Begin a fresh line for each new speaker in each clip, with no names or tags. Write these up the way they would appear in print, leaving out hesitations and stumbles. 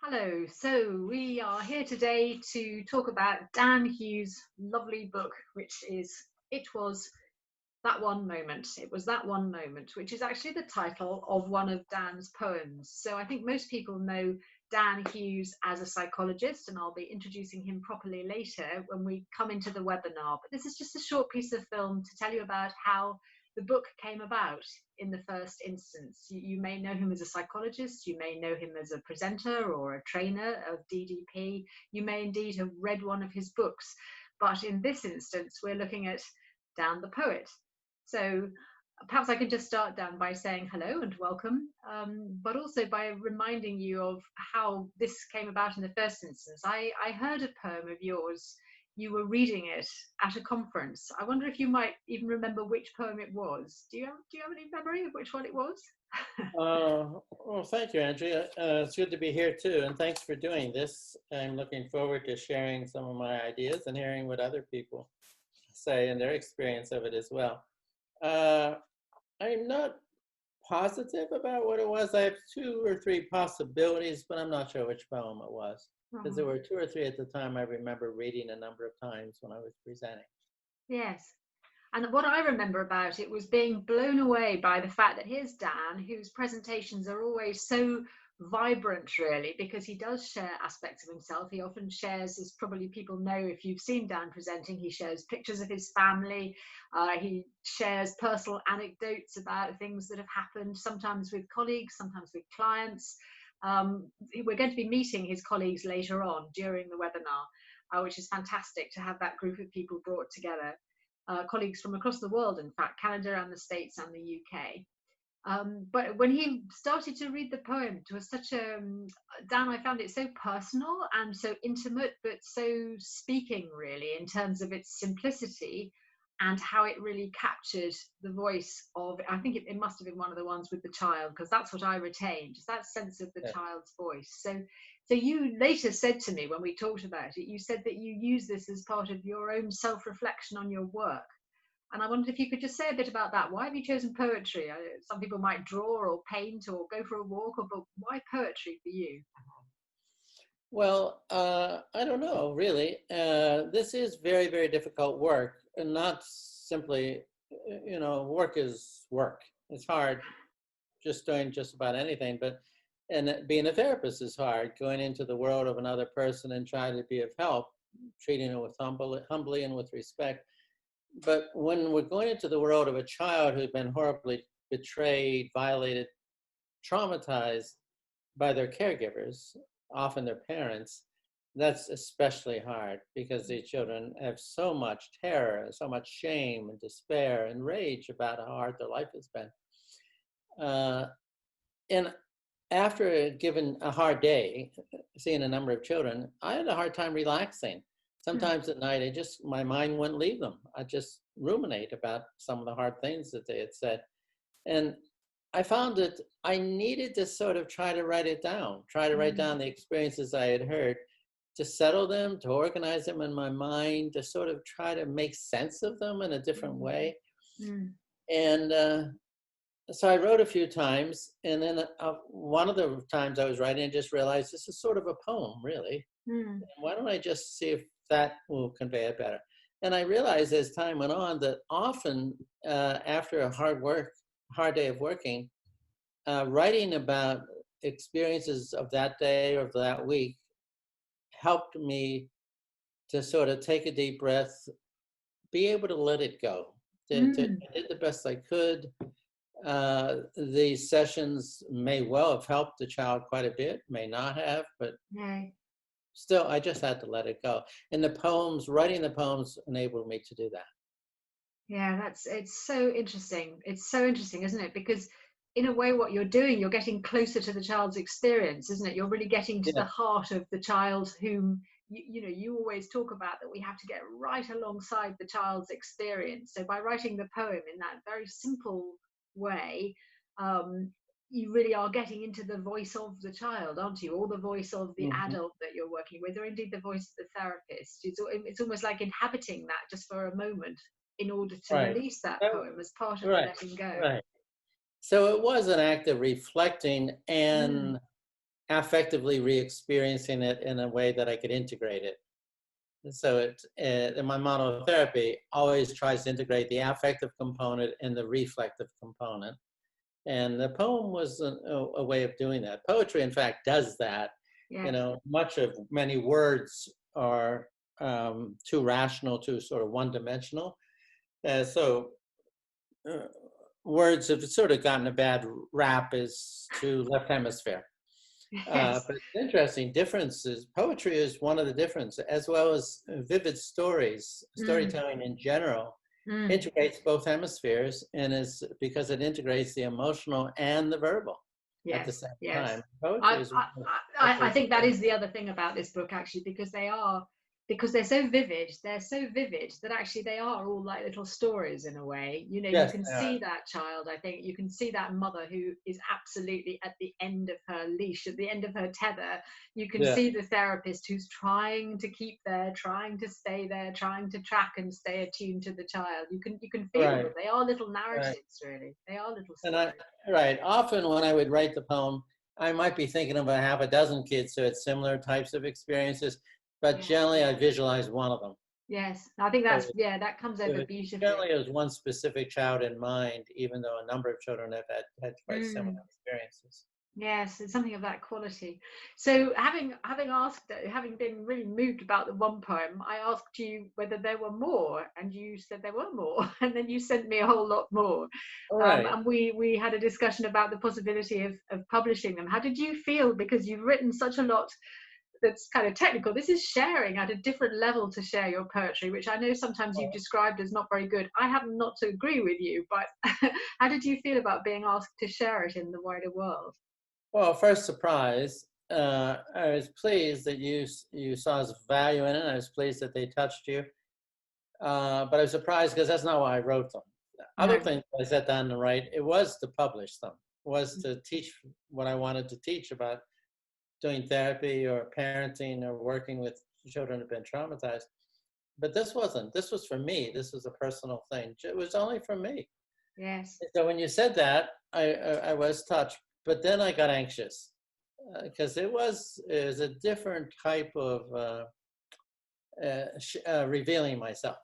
Hello, so we are here today to talk about Dan Hughes' lovely book, which is It Was That One Moment. It Was That One Moment, which is actually the title of one of Dan's poems. So I think most people know Dan Hughes as a psychologist, and I'll be introducing him properly later when we come into the webinar. But this is just a short piece of film to tell you about how the book came about in the first instance. You may know him as a psychologist, you may know him as a presenter or a trainer of DDP, you may indeed have read one of his books, but in this instance we're looking at Dan the poet. So perhaps I could just start, Dan, by saying hello and welcome, but also by reminding you of how this came about in the first instance. I heard a poem of yours. You were reading it at a conference. I wonder if you might even remember which poem it was. Do you have any memory of which one it was?
Well, thank you, Andrea. It's good to be here too, and thanks for doing this. I'm looking forward to sharing some of my ideas and hearing what other people say and their experience of it as well. I'm not positive about what it was. I have 2 or 3 possibilities, but I'm not sure which poem it was, because there were 2 or 3 at the time I remember reading a number of times when I was presenting.
Yes. And what I remember about it was being blown away by the fact that here's Dan, whose presentations are always so vibrant, really, because he does share aspects of himself. He often shares, as probably people know if you've seen Dan presenting, he shares pictures of his family. He shares personal anecdotes about things that have happened, sometimes with colleagues, sometimes with clients. We're going to be meeting his colleagues later on during the webinar, which is fantastic to have that group of people brought together. Colleagues from across the world, in fact, Canada and the States and the UK. But when he started to read the poem, it was such a, Dan, I found it so personal and so intimate, but so speaking really in terms of its simplicity and how it really captured the voice of, I think it must have been one of the ones with the child, because that's what I retained, just that sense of the child's voice. So you later said to me when we talked about it, you said that you use this as part of your own self-reflection on your work. And I wondered if you could just say a bit about that. Why have you chosen poetry? Some people might draw or paint or go for a walk, but why poetry for you?
Well, I don't know, really. This is very, very difficult work, and not simply, work is work. It's hard just doing just about anything, and being a therapist is hard, going into the world of another person and trying to be of help, treating it with humbly and with respect. But when we're going into the world of a child who's been horribly betrayed, violated, traumatized by their caregivers, often their parents, that's especially hard because these children have so much terror, so much shame and despair and rage about how hard their life has been. And after given a hard day, seeing a number of children, I had a hard time relaxing. Sometimes at night, my mind wouldn't leave them. I'd just ruminate about some of the hard things that they had said. And I found that I needed to sort of try to write it down, write down the experiences I had heard, to settle them, to organize them in my mind, to sort of try to make sense of them in a different way. And so I wrote a few times, and then one of the times I was writing, I just realized this is sort of a poem, really. Why don't I just see if that will convey it better? And I realized as time went on that often after a hard day of working, writing about experiences of that day or of that week helped me to sort of take a deep breath, be able to let it go. I did the best I could. These sessions may well have helped the child quite a bit, may not have, but still, I just had to let it go. And writing the poems enabled me to do that.
Yeah, it's so interesting. It's so interesting, isn't it? Because in a way, what you're doing, you're getting closer to the child's experience, isn't it? You're really getting to the heart of the child whom, you always talk about, that we have to get right alongside the child's experience. So by writing the poem in that very simple way, you really are getting into the voice of the child, aren't you? Or the voice of the adult that you're working with, or indeed the voice of the therapist. It's almost like inhabiting that just for a moment in order to release that poem as part of the letting go.
So it was an act of reflecting and affectively re-experiencing it in a way that I could integrate it. And so in my model of therapy, always tries to integrate the affective component and the reflective component. And the poem was a way of doing that. Poetry, in fact, does that.
Yes.
Many words are too rational, too sort of one-dimensional. So words have sort of gotten a bad rap as to left hemisphere.
Yes.
But interesting differences. Poetry is one of the differences, as well as vivid stories. Storytelling in general integrates both hemispheres, and is because it integrates the emotional and the verbal at the same time. Poetry is
I think that is the other thing about this book, actually, because they're so vivid. They're so vivid that actually they are all like little stories in a way. You know,
yes,
you can see that child. I think you can see that mother who is absolutely at the end of her leash, at the end of her tether. You can see the therapist who's trying to keep there, trying to stay there, trying to track and stay attuned to the child. You can feel them. They are little narratives, really. They are little stories.
And often when I would write the poem, I might be thinking of a half a dozen kids who had similar types of experiences. But generally, I visualize one of them.
Yes, I think that comes over beautifully.
Generally, it was one specific child in mind, even though a number of children have had quite similar experiences.
Yes, it's something of that quality. So, having been really moved about the one poem, I asked you whether there were more, and you said there were more, and then you sent me a whole lot more. And we had a discussion about the possibility of publishing them. How did you feel? Because you've written such a lot that's kind of technical. This is sharing at a different level to share your poetry, which I know sometimes you've described as not very good. I happen not to agree with you, but how did you feel about being asked to share it in the wider world?
Well, first surprise. I was pleased that you saw value in it. I was pleased that they touched you. But I was surprised because that's not why I wrote them. Other things I sat down to write, it was to publish them, was to teach what I wanted to teach about doing therapy or parenting or working with children who've been traumatized. But this wasn't. This was for me. This was a personal thing. It was only for me.
Yes.
So when you said that, I was touched. But then I got anxious because it was a different type of revealing myself.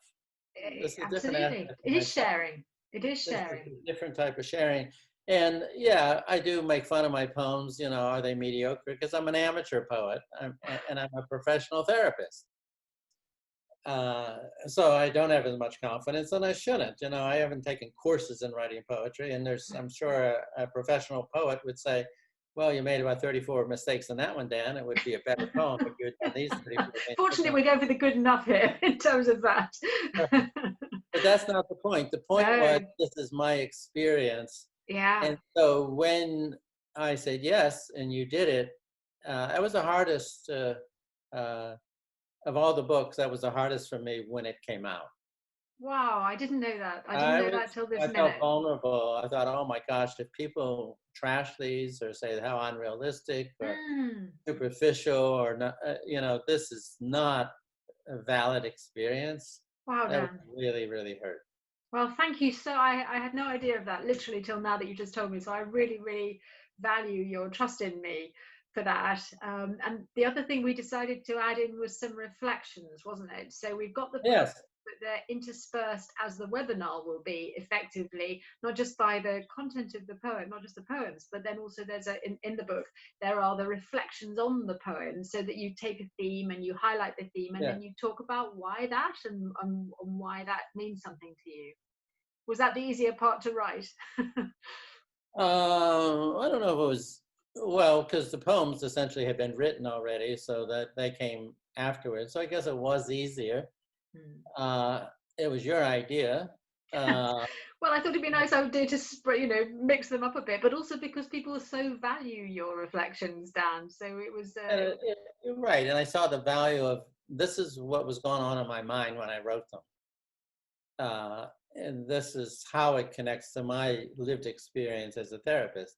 Absolutely. It is sharing. It is sharing.
A different type of sharing. And yeah, I do make fun of my poems, are they mediocre? Because I'm an amateur poet and I'm a professional therapist. So I don't have as much confidence, and I shouldn't. I haven't taken courses in writing poetry, and I'm sure a professional poet would say, well, you made about 34 mistakes in that one, Dan. It would be a better poem if you had done these 34 things.
Fortunately, we go for the good enough here in terms of that.
But that's not the point. The point was, this is my experience.
Yeah.
And so when I said yes, and you did it, that was the hardest of all the books. That was the hardest for me when it came out.
Wow, I didn't know that. I didn't know that till this minute.
I felt vulnerable. I thought, oh my gosh, if people trash these or say how unrealistic or superficial or not, this is not a valid experience.
Wow,
that
Dan.
really, really hurt.
Well, thank you. So I had no idea of that literally till now that you just told me. So I really, really value your trust in me for that. And the other thing we decided to add in was some reflections, wasn't it? So we've got the book, but they're interspersed as the webinar will be effectively, not just by the content of the poem, not just the poems, but then also there's in the book, there are the reflections on the poem, so that you take a theme and you highlight the theme and then you talk about why that and why that means something to you. Was that the easier part to write?
I don't know if it was, well, because the poems essentially had been written already, so that they came afterwards. So I guess it was easier. It was your idea.
Well, I thought it'd be nice idea to mix them up a bit, but also because people so value your reflections, Dan. So it was
right, and I saw the value of this is what was going on in my mind when I wrote them. And this is how it connects to my lived experience as a therapist.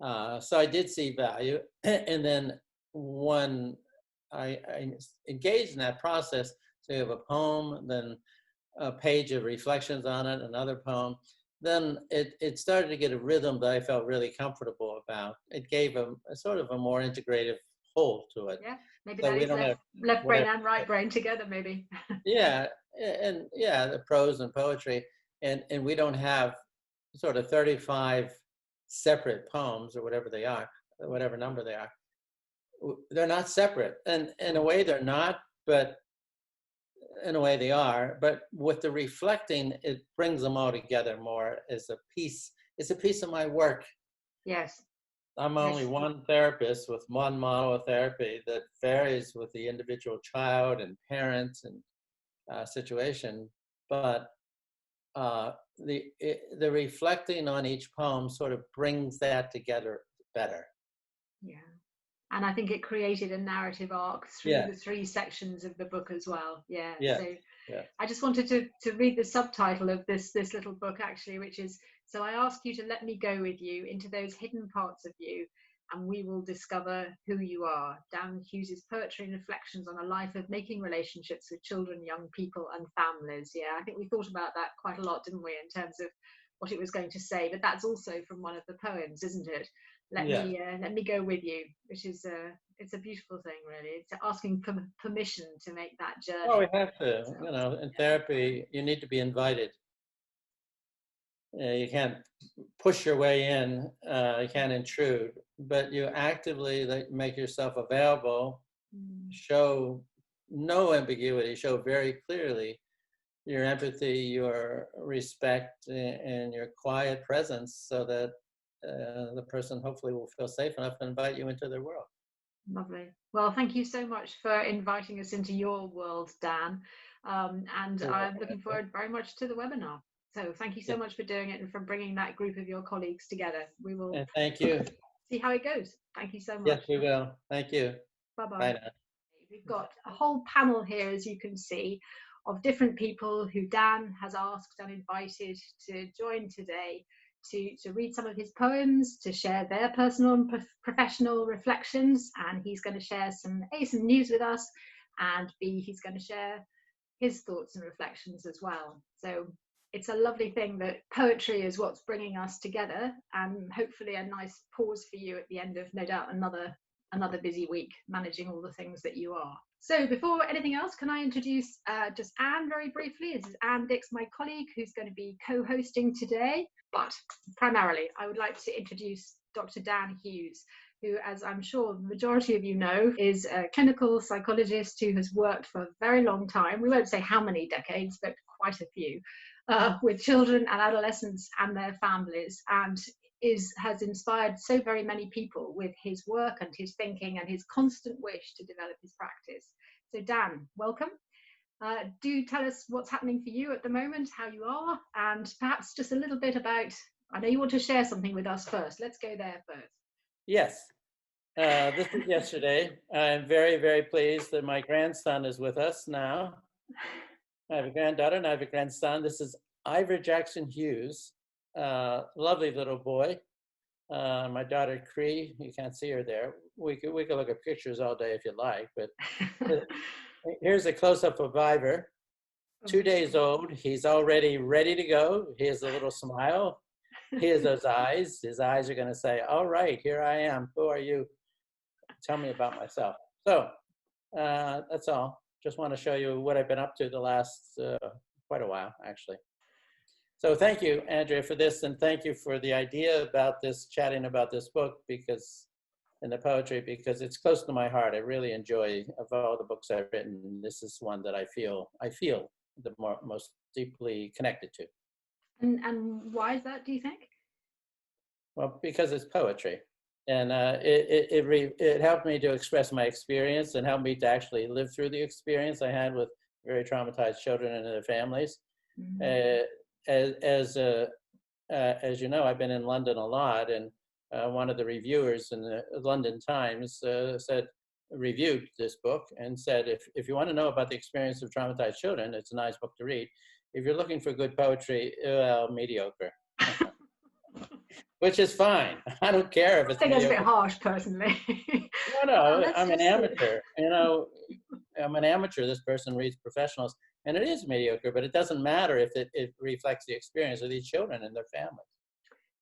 So I did see value. And then when I engaged in that process, so you have a poem, then a page of reflections on it, another poem, then it started to get a rhythm that I felt really comfortable about. It gave a sort of a more integrative whole to it.
Yeah, maybe
So
that
we
is
don't have
left brain
whatever.
and right brain together, maybe.
Yeah, and yeah, the prose and poetry, and we don't have sort of 35 separate poems or whatever they are, whatever number they are. They're not separate, and in a way they're not, but in a way they are. But with the reflecting, it brings them all together more as a piece. It's a piece of my work.
Yes.
I'm only
Yes.
one therapist with one model of therapy that varies with the individual child and parents and situation, but the reflecting on each poem sort of brings that together better.
Yeah. And I think it created a narrative arc through
Yeah.
the 3 sections of the book as well. Yeah.
Yeah.
So
Yeah.
I just wanted to read the subtitle of this little book, actually, which is, "So I ask you to let me go with you into those hidden parts of you, and we will discover who you are." Dan Hughes' poetry and reflections on a life of making relationships with children, young people, and families. Yeah, I think we thought about that quite a lot, didn't we, in terms of what it was going to say. But that's also from one of the poems, isn't it? Let me go with you, which is it's a beautiful thing, really. It's asking permission to make that journey.
Well, we have to,
So,
in therapy, you need to be invited. You can't push your way in, you can't intrude, but you actively make yourself available, show no ambiguity, show very clearly your empathy, your respect, and your quiet presence, so that the person hopefully will feel safe enough to invite you into their world.
Lovely. Well, thank you so much for inviting us into your world, Dan. And I'm looking forward very much to the webinar. So thank you so much for doing it and for bringing that group of your colleagues together. We will
thank you.
See how it goes. Thank you so much.
Yes, we will. Thank you.
Bye-bye.
Bye now.
We've got a whole panel here, as you can see, of different people who Dan has asked and invited to join today to read some of his poems, to share their personal and professional reflections. And he's going to share some news with us, and B, he's going to share his thoughts and reflections as well. So it's a lovely thing that poetry is what's bringing us together, and hopefully a nice pause for you at the end of, no doubt, another busy week managing all the things that you are. So before anything else, can I introduce just Anne very briefly? This is Anne Dix, my colleague, who's going to be co-hosting today. But primarily, I would like to introduce Dr. Dan Hughes, who, as I'm sure the majority of you know, is a clinical psychologist who has worked for a very long time. We won't say how many decades, but quite a few, with children and adolescents and their families, and has inspired so very many people with his work and his thinking and his constant wish to develop his practice. So Dan, welcome. Do tell us what's happening for you at the moment, how you are, and perhaps just a little bit about, I know you want to share something with us first. Let's go there first.
Yes. This is yesterday. I'm very, very pleased that my grandson is with us now. I have a granddaughter and I have a grandson. This is Ivor Jackson Hughes, lovely little boy. My daughter Cree, you can't see her there. We could look at pictures all day if you like, but here's a close-up of Ivor. 2 days old. He's already ready to go. He has a little smile. He has those eyes. His eyes are going to say, "All right, here I am. Who are you? Tell me about myself." So that's all. Just want to show you what I've been up to the last quite a while, actually. So thank you, Andrea, for this, and thank you for the idea about this, chatting about this book, because, and the poetry, because it's close to my heart. I really enjoy, of all the books I've written, this is one that I feel the most deeply connected to.
And why is that, do you think?
Well, because it's poetry. And it helped me to express my experience and helped me to actually live through the experience I had with very traumatized children and their families. Mm-hmm. As you know, I've been in London a lot, and one of the reviewers in the London Times reviewed this book and said, if you want to know about the experience of traumatized children, it's a nice book to read. If you're looking for good poetry, well, mediocre. Which is fine. I don't care if it's
I think that's a bit harsh, personally.
No, I'm an amateur. I'm an amateur. This person reads professionals. And it is mediocre, but it doesn't matter if it reflects the experience of these children and their families.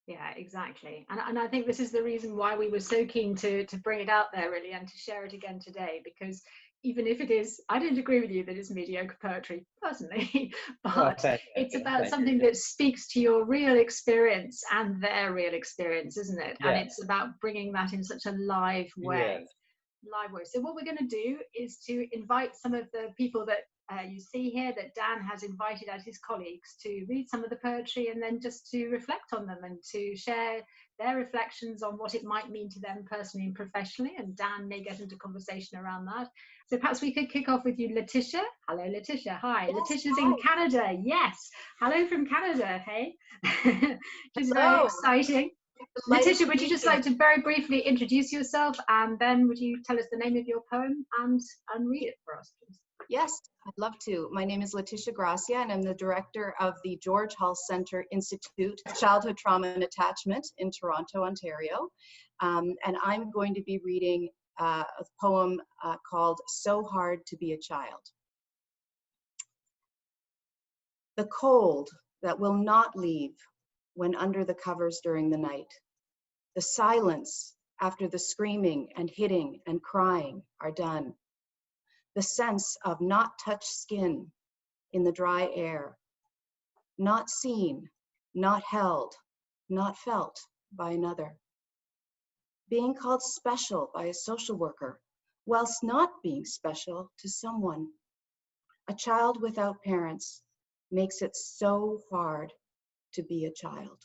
Yeah, exactly. And I think this is the reason why we were so keen to bring it out there, really, and to share it again today, because even if it is, I don't agree with you that it's mediocre poetry, personally, but it's about something that speaks to your real experience and their real experience, isn't it?
Yes.
And it's about bringing that in such a live way.
Yes.
Live way. So what we're going to do is to invite some of the people that you see here that Dan has invited as his colleagues to read some of the poetry, and then just to reflect on them and to share their reflections on what it might mean to them personally and professionally. And Dan may get into conversation around that. So perhaps we could kick off with you, Leticia. Hello, Leticia. Hi. Yes, Leticia's hi. In Canada. Yes. Hello from Canada. Hey. Which is very exciting. Leticia, would you just like to very briefly introduce yourself, and then would you tell us the name of your poem and read it for us, please?
Yes, I'd love to. My name is Leticia Gracia, and I'm the director of the George Hull Centre Institute of Childhood Trauma and Attachment in Toronto, Ontario. And I'm going to be reading a poem called So Hard to Be a Child. The cold that will not leave when under the covers during the night. The silence after the screaming and hitting and crying are done. The sense of not touched skin in the dry air. Not seen, not held, not felt by another. Being called special by a social worker, whilst not being special to someone. A child without parents makes it so hard to be a child.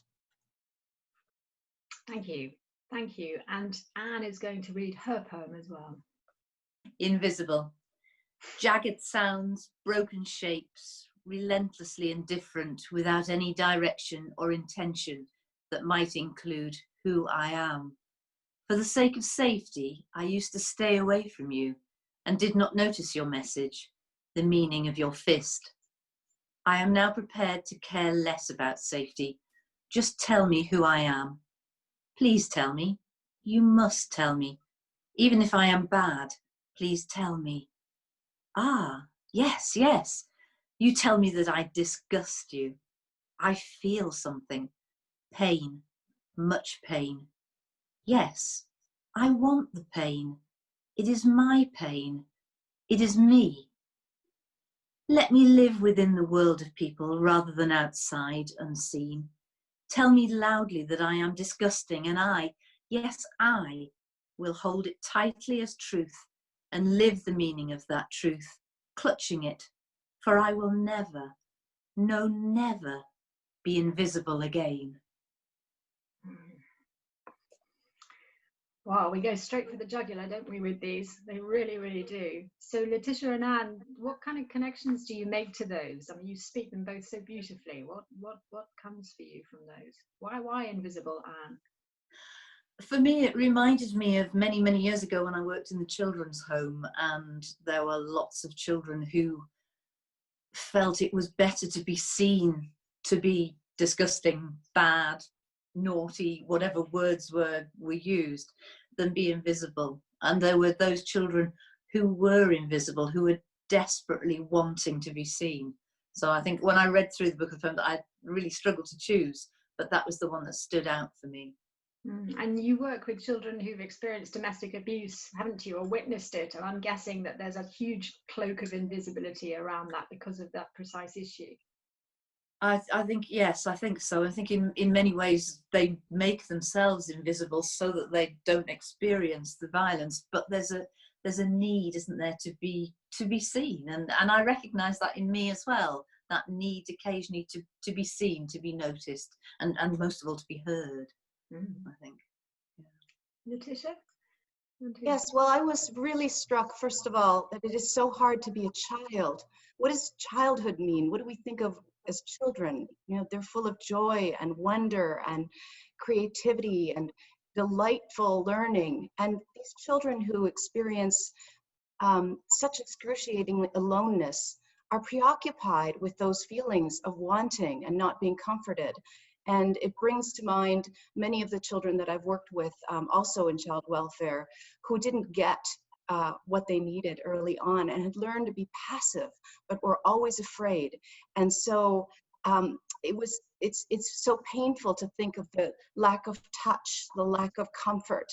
Thank you. Thank you. And Anne is going to read her poem as well.
Invisible. Jagged sounds, broken shapes, relentlessly indifferent without any direction or intention that might include who I am. For the sake of safety, I used to stay away from you and did not notice your message, the meaning of your fist. I am now prepared to care less about safety. Just tell me who I am. Please tell me. You must tell me. Even if I am bad, please tell me. Ah, yes, yes. You tell me that I disgust you. I feel something. Pain. Much pain. Yes, I want the pain. It is my pain. It is me. Let me live within the world of people rather than outside, unseen. Tell me loudly that I am disgusting, and I, yes, I, will hold it tightly as truth and live the meaning of that truth, clutching it, for I will never, no, never be invisible again.
Wow, we go straight for the jugular, don't we, with these? They really, really do. So Leticia and Anne, what kind of connections do you make to those? I mean, you speak them both so beautifully. What comes for you from those? Why invisible, Anne?
For me, it reminded me of many, many years ago when I worked in the children's home, and there were lots of children who felt it was better to be seen, to be disgusting, bad, naughty, whatever words were used, than be invisible. And there were those children who were invisible, who were desperately wanting to be seen. So I think when I read through the book of poems, I really struggled to choose, but that was the one that stood out for me.
And you work with children who've experienced domestic abuse, haven't you, or witnessed it? And I'm guessing that there's a huge cloak of invisibility around that because of that precise issue.
I think, yes, I think so. I think in many ways they make themselves invisible so that they don't experience the violence. But there's a need, isn't there, to be seen, and I recognise that in me as well. That need occasionally to be seen, to be noticed, and most of all to be heard. I think.
Yeah. Leticia?
Yes, well, I was really struck, first of all, that it is so hard to be a child. What does childhood mean? What do we think of as children? You know, they're full of joy and wonder and creativity and delightful learning. And these children who experience such excruciating aloneness are preoccupied with those feelings of wanting and not being comforted. And it brings to mind many of the children that I've worked with, also in child welfare, who didn't get what they needed early on and had learned to be passive, but were always afraid. And so it's so painful to think of the lack of touch, the lack of comfort,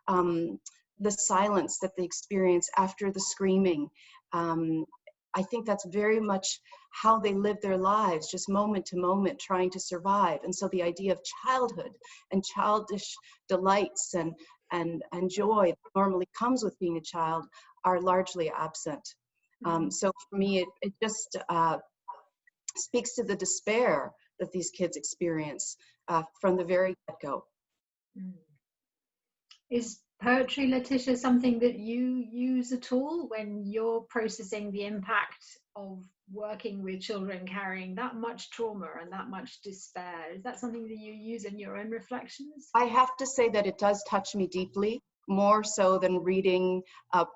the silence that they experience after the screaming. I think that's very much how they live their lives, just moment to moment, trying to survive. And so the idea of childhood and childish delights and joy that normally comes with being a child are largely absent. So for me, it just speaks to the despair that these kids experience from the very get-go.
Is poetry, Leticia, something that you use at all when you're processing the impact of working with children carrying that much trauma and that much despair? Is that something that you use in your own reflections?
I have to say that it does touch me deeply, more so than reading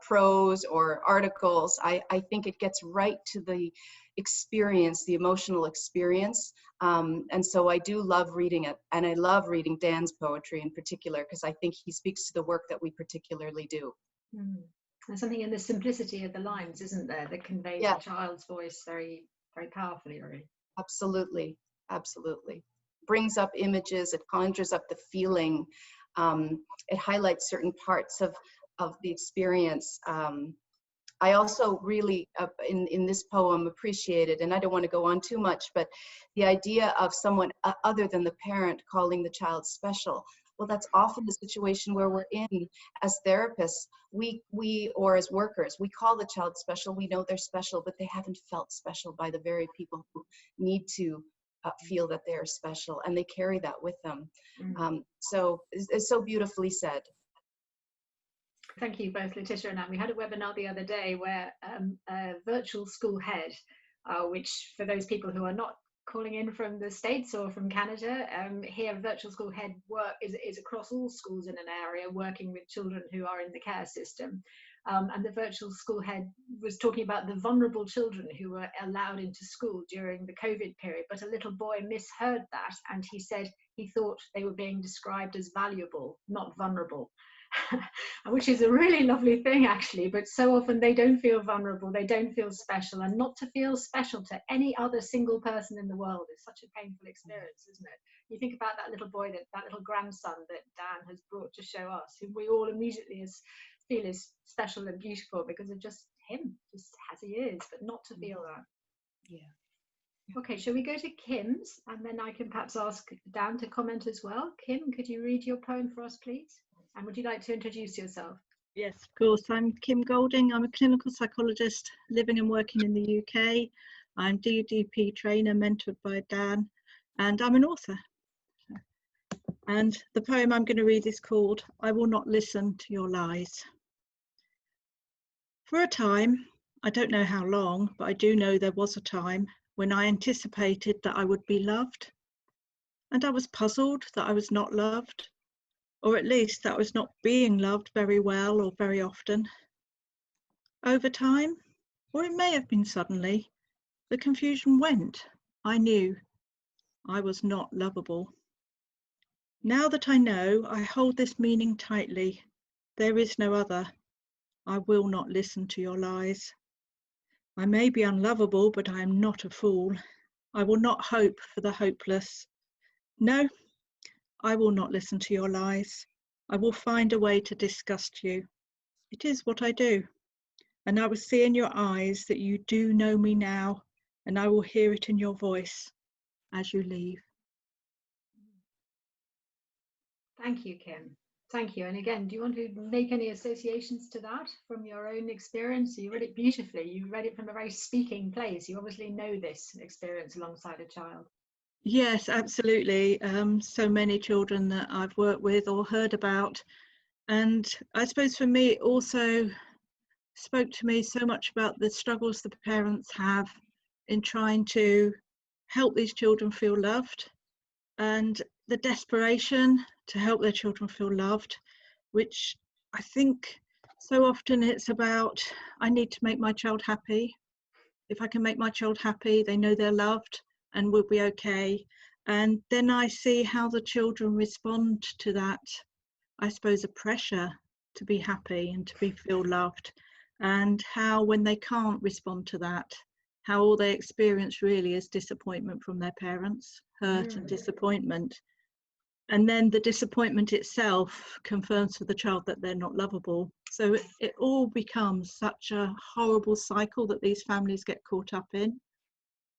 prose or articles. I think it gets right to the experience, the emotional experience. And so I do love reading it. And I love reading Dan's poetry in particular, because I think he speaks to the work that we particularly do.
There's something in the simplicity of the lines, isn't there, that conveys the child's voice very, very powerfully, really. Absolutely,
absolutely. Brings up images, it conjures up the feeling. It highlights certain parts of the experience. I also really, in this poem, appreciated, and I don't want to go on too much, but the idea of someone other than the parent calling the child special. Well, that's often the situation where we're in as therapists. We or as workers, we call the child special. We know they're special, but they haven't felt special by the very people who need to feel that they're special, and they carry that with them. So it's so beautifully said.
Thank you both, Leticia and Anne. We had a webinar the other day where a virtual school head, which for those people who are not calling in from the States or from Canada, here virtual school head work is across all schools in an area working with children who are in the care system. And the virtual school head was talking about the vulnerable children who were allowed into school during the COVID period, but a little boy misheard that, and he said he thought they were being described as valuable, not vulnerable. Which is a really lovely thing, actually, but so often they don't feel vulnerable, they don't feel special, and not to feel special to any other single person in the world is such a painful experience, isn't it? You think about that little boy, that little grandson that Dan has brought to show us, who we all immediately feel is special and beautiful because of just him, just as he is, but not to feel that. Yeah. Okay, shall we go to Kim's, and then I can perhaps ask Dan to comment as well. Kim, could you read your poem for us, please? And would you like to introduce yourself?
Yes, of course. I'm Kim Golding. I'm a clinical psychologist living and working in the UK. I'm DDP trainer, mentored by Dan, and I'm an author. And the poem I'm going to read is called I Will Not Listen to Your Lies. For a time, I don't know how long, but I do know there was a time when I anticipated that I would be loved. And I was puzzled that I was not loved, or at least that I was not being loved very well or very often. Over time, or it may have been suddenly, the confusion went. I knew I was not lovable. Now that I know, I hold this meaning tightly. There is no other. I will not listen to your lies. I may be unlovable, but I am not a fool. I will not hope for the hopeless. No, I will not listen to your lies. I will find a way to disgust you. It is what I do. And I will see in your eyes that you do know me now, and I will hear it in your voice as you leave.
Thank you, Kim. Thank you. And again, do you want to make any associations to that from your own experience? You read it beautifully. You read it from a very speaking place. You obviously know this experience alongside a child.
Yes, absolutely. So many children that I've worked with or heard about. And I suppose for me, it also spoke to me so much about the struggles the parents have in trying to help these children feel loved, and the desperation to help their children feel loved, which I think so often it's about, I need to make my child happy. If I can make my child happy, they know they're loved and will be okay. And then I see how the children respond to that, I suppose, a pressure to be happy and to feel loved, and how when they can't respond to that, how all they experience really is disappointment from their parents, hurt and disappointment. And then the disappointment itself confirms for the child that they're not lovable. So it all becomes such a horrible cycle that these families get caught up in.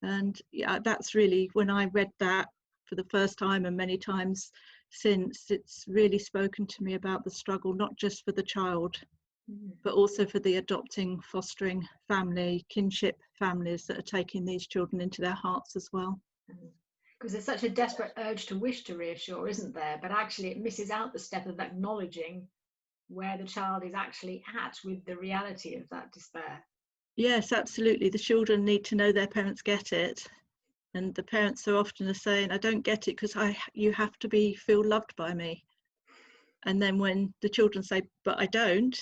And yeah, that's really, when I read that for the first time and many times since, it's really spoken to me about the struggle, not just for the child, but also for the adopting, fostering family, kinship families that are taking these children into their hearts as well.
Because there's such a desperate urge to wish to reassure, isn't there? But actually it misses out the step of acknowledging where the child is actually at with the reality of that despair.
Yes, absolutely. The children need to know their parents get it. And the parents so often are saying, I don't get it because you have to feel loved by me. And then when the children say, but I don't,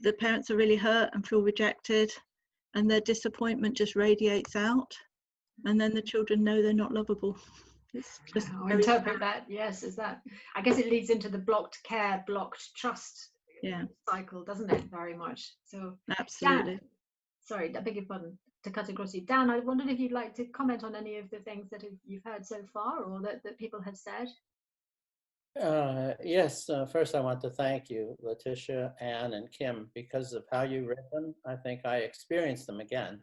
the parents are really hurt and feel rejected, and their disappointment just radiates out. And then the children know they're not lovable. It's just
interpret that, yes, as that. I guess it leads into the blocked care, blocked trust cycle, doesn't it? Very much. So
absolutely.
Dan, sorry, I beg your pardon to cut across you. Dan, I wondered if you'd like to comment on any of the things that you've heard so far, or that people have said.
Yes, first I want to thank you, Leticia, Anne, and Kim, because of how you read them. I think I experienced them again,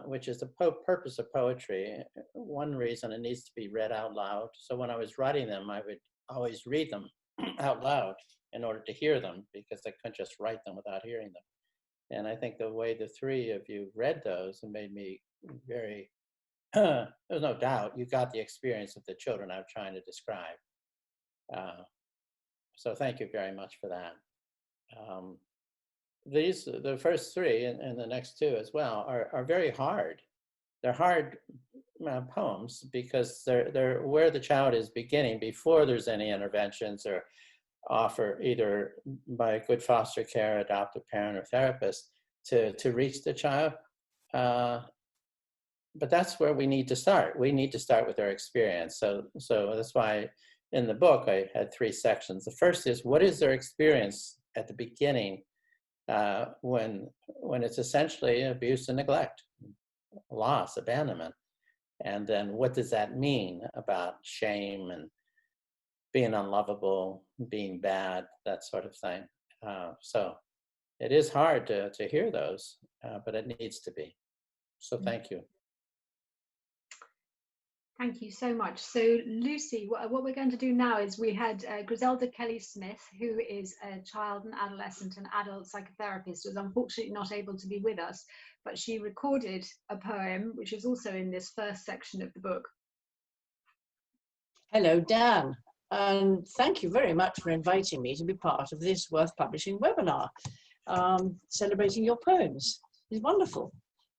which is the purpose of poetry. One reason it needs to be read out loud. So when I was writing them, I would always read them out loud in order to hear them, because I couldn't just write them without hearing them. And I think the way the three of you read those made me very, there's no doubt you got the experience of the children I'm trying to describe. So thank you very much for that. The first three and the next two as well are very hard. They're hard poems because they're where the child is beginning before there's any interventions or offer either by good foster care, adoptive parent, or therapist to reach the child. But that's where we need to start. We need to start with their experience. So that's why in the book I had three sections. The first is, what is their experience at the beginning when it's essentially abuse and neglect, loss, abandonment? And then what does that mean about shame and being unlovable, being bad, that sort of thing. So it is hard to hear those, but it needs to be. So thank you.
Thank you so much. So Lucy, what we're going to do now is we had Griselda Kelly-Smith, who is a child and adolescent and adult psychotherapist, who was unfortunately not able to be with us, but she recorded a poem, which is also in this first section of the book.
Hello, Dan. And thank you very much for inviting me to be part of this worth publishing webinar, celebrating your poems. It's wonderful.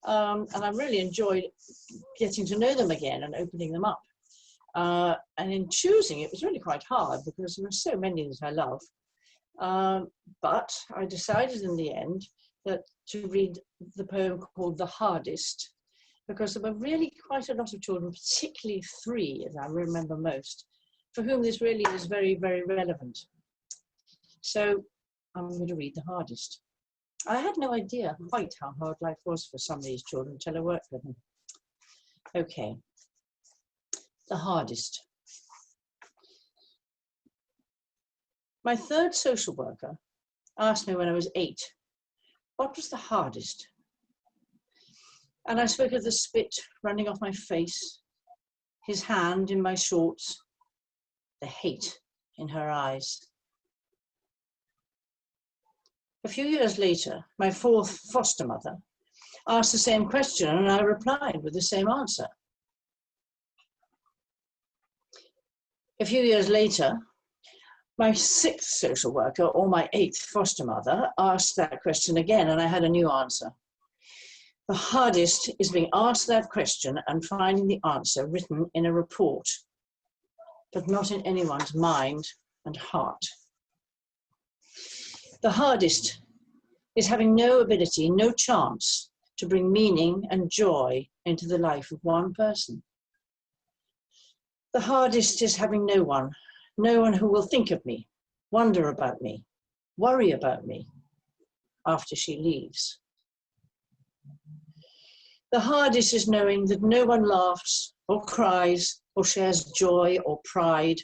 And I really enjoyed getting to know them again and opening them up. And in choosing, it was really quite hard because there are so many that I love. But I decided in the end that to read the poem called The Hardest, because there were really quite a lot of children, particularly three, as I remember most, for whom this really is very, very relevant. So I'm going to read The Hardest. I had no idea quite how hard life was for some of these children until I worked with them. Okay. The Hardest. My third social worker asked me when I was 8, what was the hardest? And I spoke of the spit running off my face, his hand in my shorts, the hate in her eyes. A few years later, my fourth foster mother asked the same question and I replied with the same answer. A few years later, my sixth social worker or my eighth foster mother asked that question again and I had a new answer. The hardest is being asked that question and finding the answer written in a report, but not in anyone's mind and heart. The hardest is having no ability, no chance to bring meaning and joy into the life of one person. The hardest is having no one who will think of me, wonder about me, worry about me after she leaves. The hardest is knowing that no one laughs or cries or shares joy or pride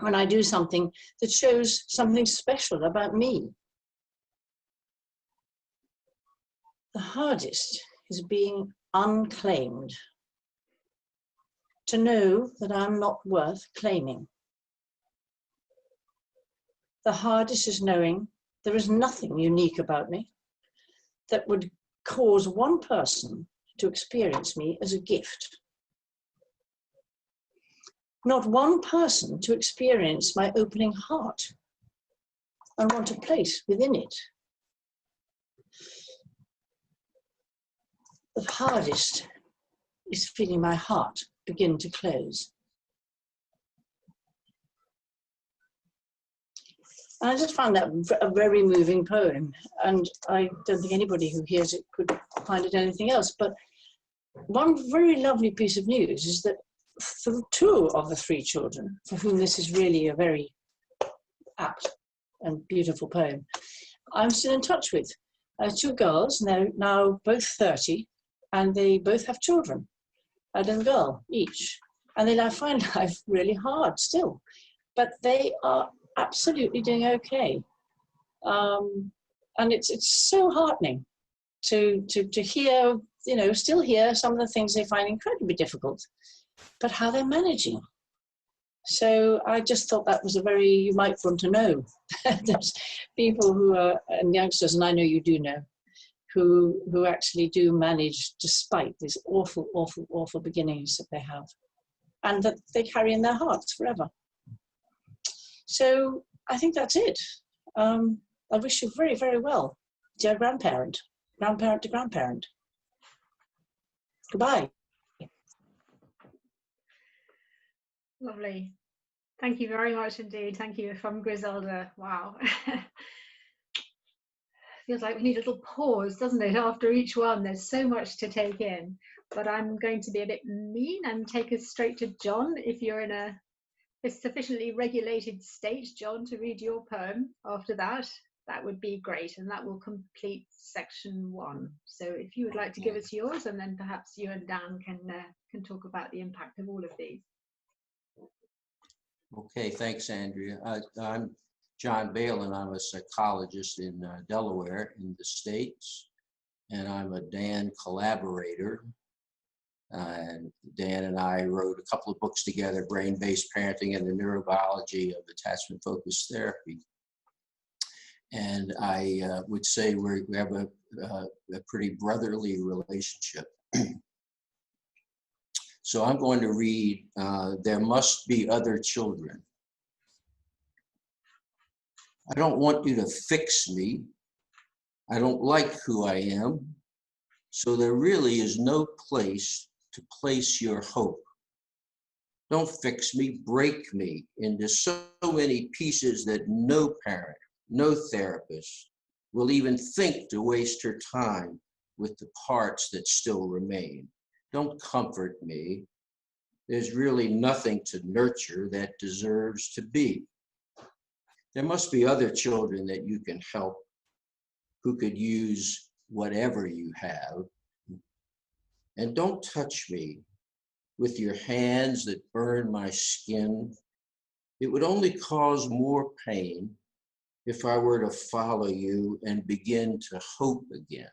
when I do something that shows something special about me. The hardest is being unclaimed, to know that I'm not worth claiming. The hardest is knowing there is nothing unique about me that would cause one person to experience me as a gift. Not one person to experience my opening heart and want a place within it. The hardest is feeling my heart begin to close. And I just found that a very moving poem, and I don't think anybody who hears it could find it anything else. But one very lovely piece of news is that for 2 of the 3 children, for whom this is really a very apt and beautiful poem, I'm still in touch with. 2 girls, now both 30, and they both have children, a little girl each. And they now find life really hard still, but they are absolutely doing okay. And it's so heartening to hear, you know, still hear some of the things they find incredibly difficult, but how they're managing. So I just thought that was a very, you might want to know. There's people who are, and youngsters, and I know you do know, who actually do manage despite these awful, awful, awful beginnings that they have, and that they carry in their hearts forever. So I think that's it. I wish you very, very well, dear grandparent, grandparent to grandparent. Goodbye.
Lovely. Thank you very much indeed. Thank you from Griselda. Wow. Feels like we need a little pause, doesn't it, after each one? There's so much to take in. But I'm going to be a bit mean and take us straight to John. If you're in a sufficiently regulated state, John, to read your poem after that, that would be great. And that will complete section 1. So if you would like to give us yours, and then perhaps you and Dan can talk about the impact of all of these.
Okay, thanks, Andrea. I'm John Balin. I'm a psychologist in Delaware in the States, and I'm a Dan collaborator. And Dan and I wrote a couple of books together, Brain-Based Parenting and the Neurobiology of Attachment-Focused Therapy. And I would say we have a pretty brotherly relationship. So I'm going to read, There Must Be Other Children. I don't want you to fix me. I don't like who I am. So there really is no place to place your hope. Don't fix me, break me into so many pieces that no parent, no therapist will even think to waste her time with the parts that still remain. Don't comfort me. There's really nothing to nurture that deserves to be. There must be other children that you can help who could use whatever you have. And don't touch me with your hands that burn my skin. It would only cause more pain if I were to follow you and begin to hope again.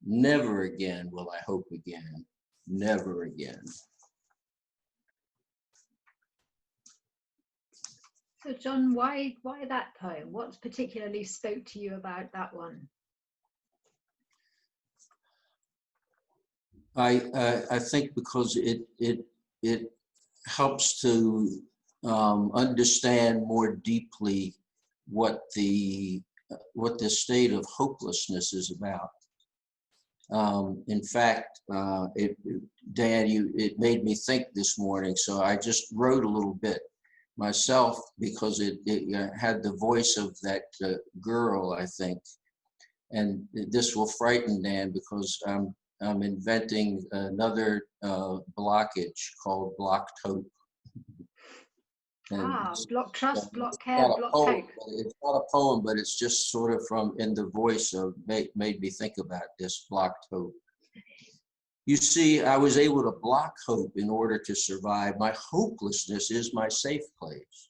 Never again will I hope again. Never again.
So John, why that poem? What particularly spoke to you about that one?
I think because it helps to understand more deeply what the state of hopelessness is about. In fact, Dan, it made me think this morning, so I just wrote a little bit myself because it had the voice of that girl, I think. And this will frighten Dan because I'm inventing another blockage called blocked hope. And
Block trust, block
it's
care,
not a
block
poem,
hope.
it's not a poem, but it's just sort of from in the voice of made me think about this blocked hope. You see, I was able to block hope in order to survive. My hopelessness is my safe place,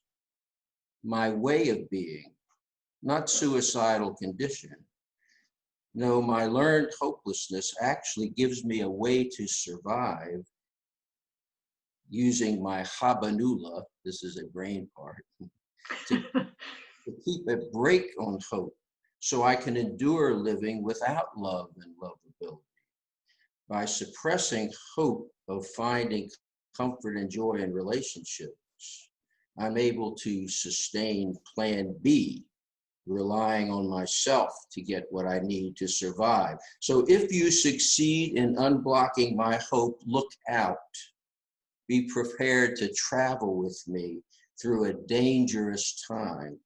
my way of being, not suicidal condition. No, my learned hopelessness actually gives me a way to survive using my habanula, this is a brain part, to keep a brake on hope so I can endure living without love and lovability. By suppressing hope of finding comfort and joy in relationships, I'm able to sustain plan B, relying on myself to get what I need to survive. So if you succeed in unblocking my hope, look out. Be prepared to travel with me through a dangerous time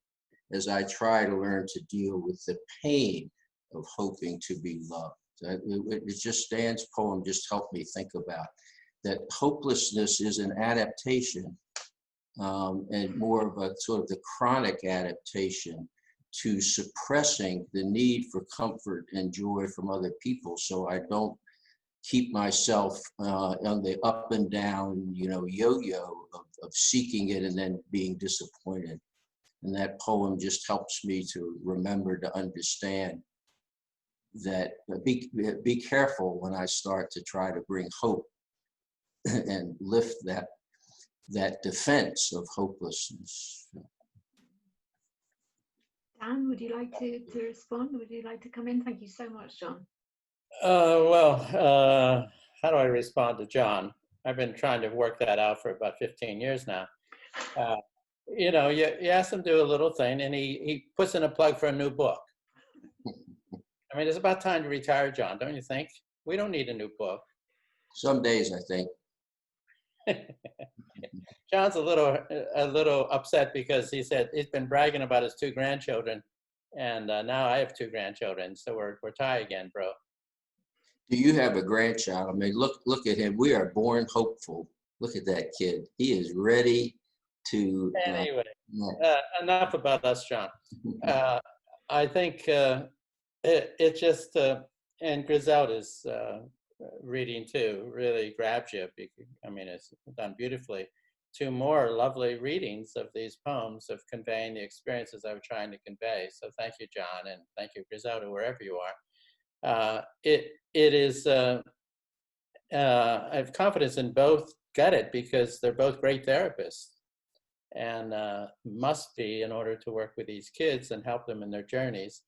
as I try to learn to deal with the pain of hoping to be loved. It just Dan's poem just helped me think about that hopelessness is an adaptation and more of a sort of the chronic adaptation to suppressing the need for comfort and joy from other people, so I don't keep myself on the up and down, yo-yo of seeking it and then being disappointed. And that poem just helps me to remember to understand that be careful when I start to try to bring hope and lift that defense of hopelessness.
Dan, would you like to respond? Would you like to come in? Thank you so much, John.
How do I respond to John? I've been trying to work that out for about 15 years now. You ask him to do a little thing, and he puts in a plug for a new book. I mean, it's about time to retire, John, don't you think? We don't need a new book.
Some days, I think.
John's a little upset because he said he's been bragging about his 2 grandchildren, and now I have 2 grandchildren, so we're tied again, bro.
Do you have a grandchild? I mean, look at him. We are born hopeful. Look at that kid. He is ready to.
Anyway, enough about us, John. I think it just and Griselda's reading too really grabs you. I mean, it's done beautifully. 2 more lovely readings of these poems of conveying the experiences I was trying to convey. So thank you, John, and thank you, Griselda, wherever you are. It is. I have confidence in both. Get it, because they're both great therapists, and must be in order to work with these kids and help them in their journeys.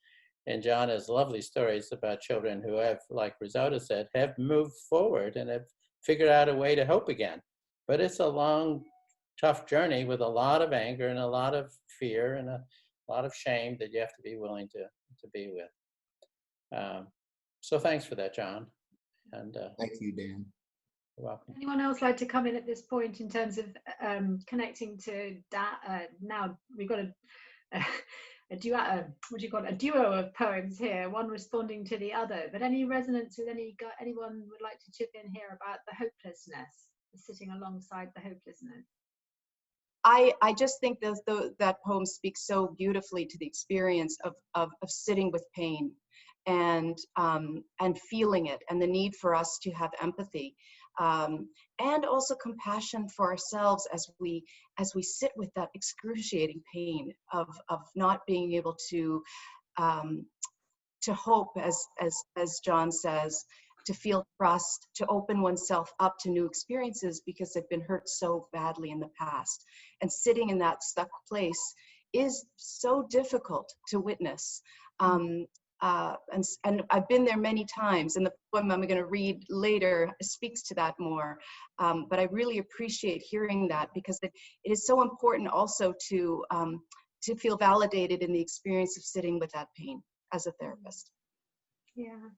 And John has lovely stories about children who have, like Griselda said, have moved forward and have figured out a way to hope again. But it's a long, tough journey with a lot of anger and a lot of fear and a lot of shame that you have to be willing to be with. So thanks for that, John. And
thank you, Dan.
You're welcome.
Anyone else like to come in at this point in terms of connecting to now we've got a duo of poems here, one responding to the other, but any resonance with anyone would like to chip in here about the hopelessness, sitting alongside the hopelessness?
I just think that poem speaks so beautifully to the experience of sitting with pain and feeling it, and the need for us to have empathy, and also compassion for ourselves as we sit with that excruciating pain of not being able to hope, as John says, to feel trust, to open oneself up to new experiences because they've been hurt so badly in the past. And sitting in that stuck place is so difficult to witness. And I've been there many times, and the poem I'm going to read later speaks to that more. But I really appreciate hearing that, because it is so important also to feel validated in the experience of sitting with that pain as a therapist.
Yeah.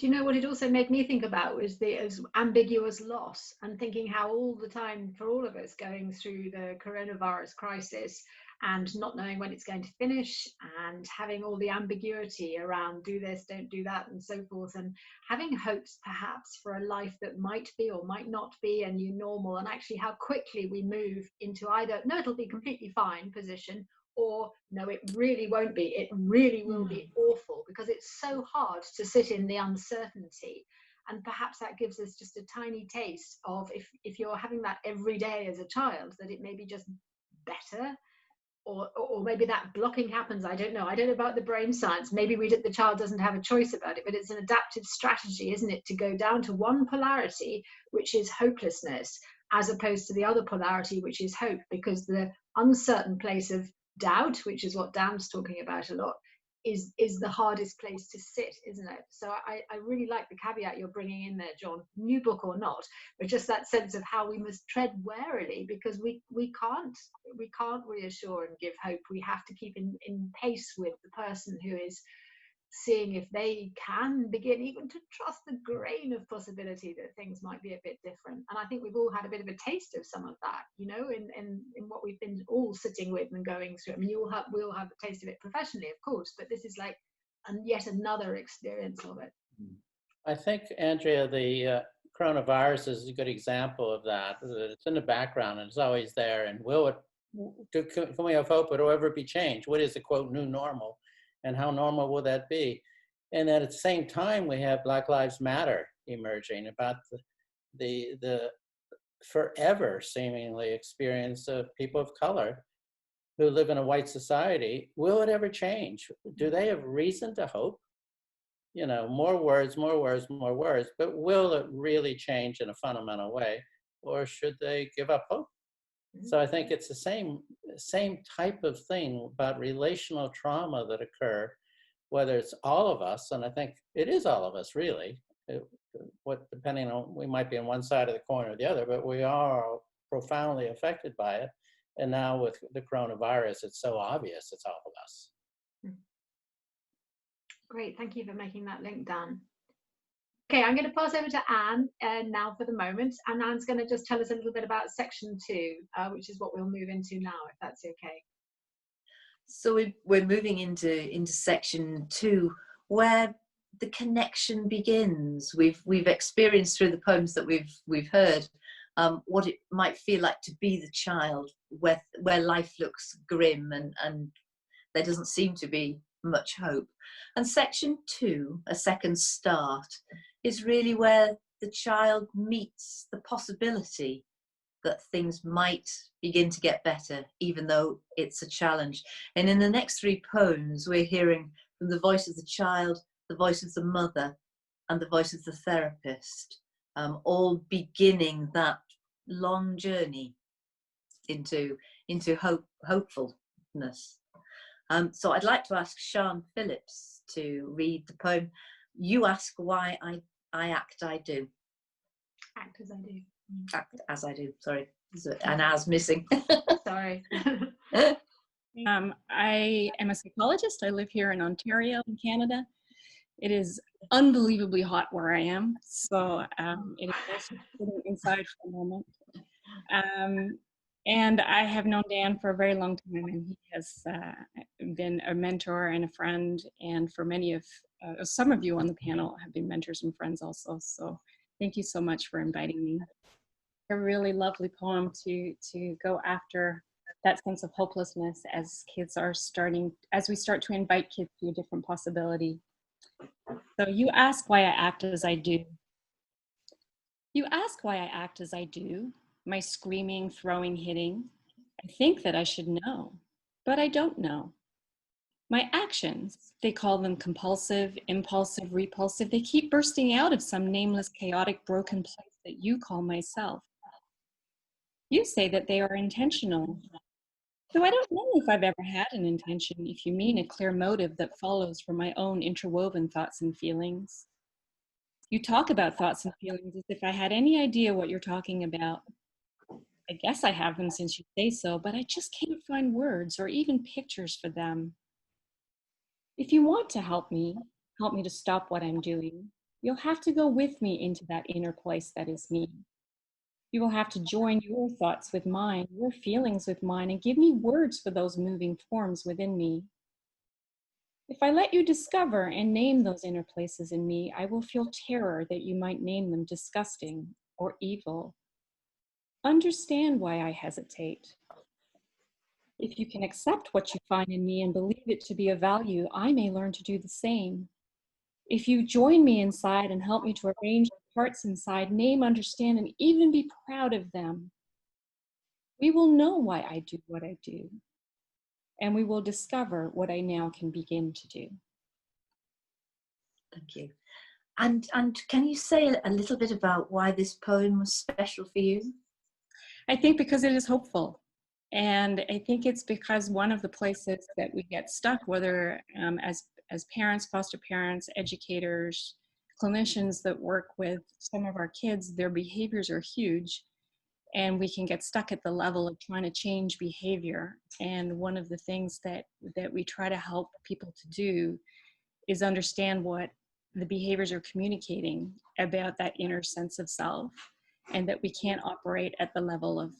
Do you know what it also made me think about was the ambiguous loss, and thinking how all the time for all of us going through the coronavirus crisis and not knowing when it's going to finish, and having all the ambiguity around do this, don't do that, and so forth, and having hopes perhaps for a life that might be or might not be a new normal, and actually how quickly we move into either no, it'll be completely fine position, or no, it really won't be, it really will be awful, because it's so hard to sit in the uncertainty. And perhaps that gives us just a tiny taste of, if you're having that every day as a child, that it may be just better, or maybe that blocking happens. I don't know about the brain science. Maybe the child doesn't have a choice about it, but it's an adaptive strategy, isn't it, to go down to one polarity, which is hopelessness, as opposed to the other polarity, which is hope, because the uncertain place of doubt, which is what Dan's talking about a lot, is the hardest place to sit, isn't it? So I really like the caveat you're bringing in there, John, new book or not, but just that sense of how we must tread warily, because we can't reassure and give hope. We have to keep in pace with the person who is seeing if they can begin even to trust the grain of possibility that things might be a bit different. And I think we've all had a bit of a taste of some of that, you know, in what we've been all sitting with and going through. I mean, we all have a taste of it professionally, of course, but this is like yet another experience of it.
I think, Andrea, the coronavirus is a good example of that. It's in the background and it's always there. And can we have hope? Will it ever be changed? What is the quote new normal? And how normal will that be? And at the same time, we have Black Lives Matter emerging, about the forever seemingly experience of people of color who live in a white society. Will it ever change? Do they have reason to hope? You know, more words, but will it really change in a fundamental way? Or should they give up hope? So I think it's the same type of thing about relational trauma that occur, whether it's all of us, and I think it is all of us really, depending on, we might be on one side of the coin or the other, but we are profoundly affected by it. And now with the coronavirus, it's so obvious it's all of us.
Great, thank you for making that link, Dan. Okay, I'm going to pass over to Anne now for the moment, and Anne's going to just tell us a little bit about section 2, which is what we'll move into now, if that's okay.
So we're moving into section 2, where the connection begins. We've experienced through the poems that we've heard what it might feel like to be the child, where life looks grim and there doesn't seem to be much hope. And section 2, a second start, is really where the child meets the possibility that things might begin to get better, even though it's a challenge. And in the next 3 poems, we're hearing from the voice of the child, the voice of the mother, and the voice of the therapist, all beginning that long journey into hopefulness. So I'd like to ask Sian Phillips to read the poem. You ask why I act I do.
Act as I do.
Act as I do, sorry. An as missing.
Sorry.
I am a psychologist. I live here in Ontario, in Canada. It is unbelievably hot where I am, so it is nice sitting inside for a moment. And I have known Dan for a very long time, and he has been a mentor and a friend, and for many of some of you on the panel have been mentors and friends also. So thank you so much for inviting me. A really lovely poem to go after that sense of hopelessness as we start to invite kids to a different possibility. So you ask why I act as I do. You ask why I act as I do, my screaming, throwing, hitting. I think that I should know, but I don't know. My actions, they call them compulsive, impulsive, repulsive, they keep bursting out of some nameless, chaotic, broken place that you call myself. You say that they are intentional. So I don't know if I've ever had an intention, if you mean a clear motive that follows from my own interwoven thoughts and feelings. You talk about thoughts and feelings as if I had any idea what you're talking about. I guess I have them since you say so, but I just can't find words or even pictures for them. If you want to help me to stop what I'm doing, You'll have to go with me into that inner place that is me. You will have to join your thoughts with mine, your feelings with mine, and give me words for those moving forms within me. If I let you discover and name those inner places in me, I will feel terror that you might name them disgusting or evil. Understand why I hesitate. If you can accept what you find in me and believe it to be of value, I may learn to do the same. If you join me inside and help me to arrange the parts inside, name, understand, and even be proud of them, we will know why I do what I do, and we will discover what I now can begin to do.
Thank you. And can you say a little bit about why this poem was special for you?
I think because it is hopeful. And I think it's because one of the places that we get stuck, whether as parents, foster parents, educators, clinicians that work with some of our kids, their behaviors are huge. And we can get stuck at the level of trying to change behavior. And one of the things that we try to help people to do is understand what the behaviors are communicating about that inner sense of self, and that we can't operate at the level of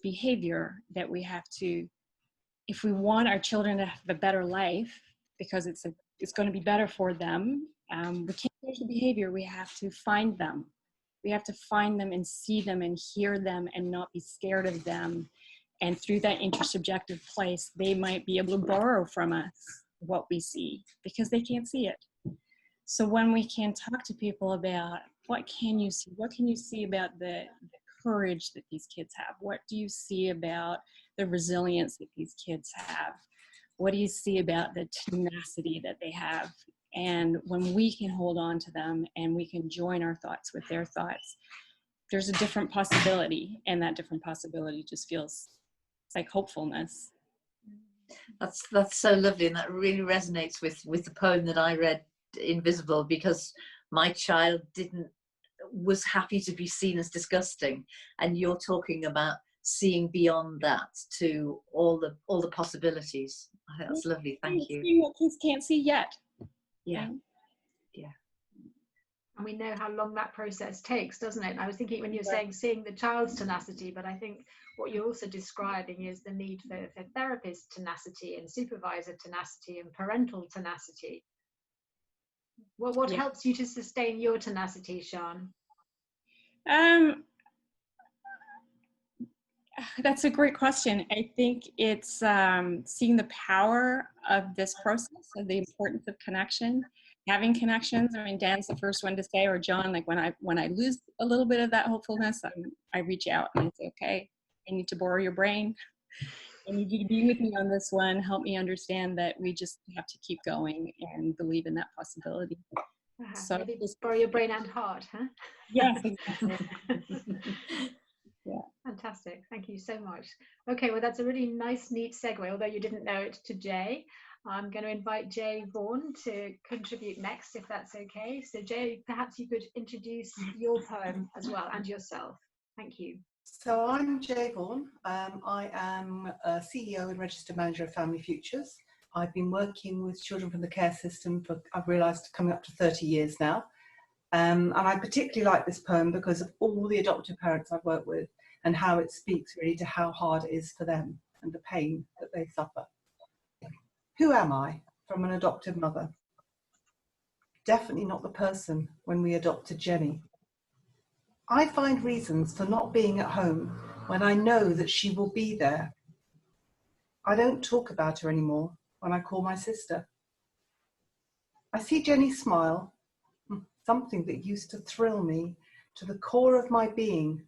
behavior, that we have to, if we want our children to have a better life, because it's going to be better for them, we can't change the behavior, we have to find them. We have to find them and see them and hear them and not be scared of them. And through that intersubjective place, they might be able to borrow from us what we see, because they can't see it. So when we can talk to people about what can you see about the courage that these kids have? What do you see about the resilience that these kids have? What do you see about the tenacity that they have? And when we can hold on to them and we can join our thoughts with their thoughts, there's a different possibility, and that different possibility just feels like hopefulness.
That's so lovely, and that really resonates with the poem that I read, Invisible, because my child was happy to be seen as disgusting, and you're talking about seeing beyond that to all the possibilities. I think that's lovely. Thank you.
Seeing what kids can't see yet.
Yeah.
And we know how long that process takes, doesn't it? And I was thinking when you're saying seeing the child's tenacity, but I think what you're also describing is the need for therapist tenacity and supervisor tenacity and parental tenacity. What helps you to sustain your tenacity, Sian?
That's a great question. I think it's seeing the power of this process, of the importance of connection, having connections. I mean, Dan's the first one to say, or John, like when I lose a little bit of that hopefulness, I reach out and I say, okay, I need to borrow your brain. I need you to be with me on this one. Help me understand that we just have to keep going and believe in that possibility.
So maybe just borrow your brain and heart, huh?
Yes, exactly. Yeah.
Fantastic. Thank you so much. Okay, well, that's a really nice, neat segue, although you didn't know it, to Jay. I'm going to invite Jay Vaughan to contribute next, if that's okay. So Jay, perhaps you could introduce your poem as well and yourself. Thank you.
So I'm Jay Vaughan. I am a CEO and registered manager of Family Futures. I've been working with children from the care system for, I've realised, coming up to 30 years now. And I particularly like this poem because of all the adoptive parents I've worked with and how it speaks really to how hard it is for them and the pain that they suffer. Who am I from an adoptive mother? Definitely not the person when we adopted Jenny. I find reasons for not being at home when I know that she will be there. I don't talk about her anymore when I call my sister. I see Jenny smile, something that used to thrill me to the core of my being,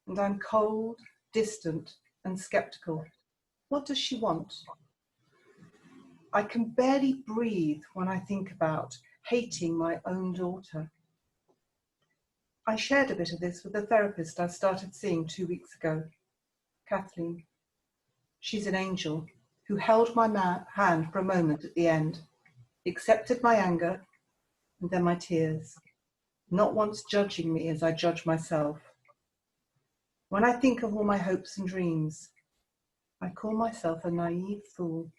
and I'm cold, distant, and skeptical. What does she want? I can barely breathe when I think about hating my own daughter. I shared a bit of this with a therapist I started seeing 2 weeks ago, Kathleen. She's an angel who held my hand for a moment at the end, accepted my anger and then my tears, not once judging me as I judge myself. When I think of all my hopes and dreams, I call myself a naive fool.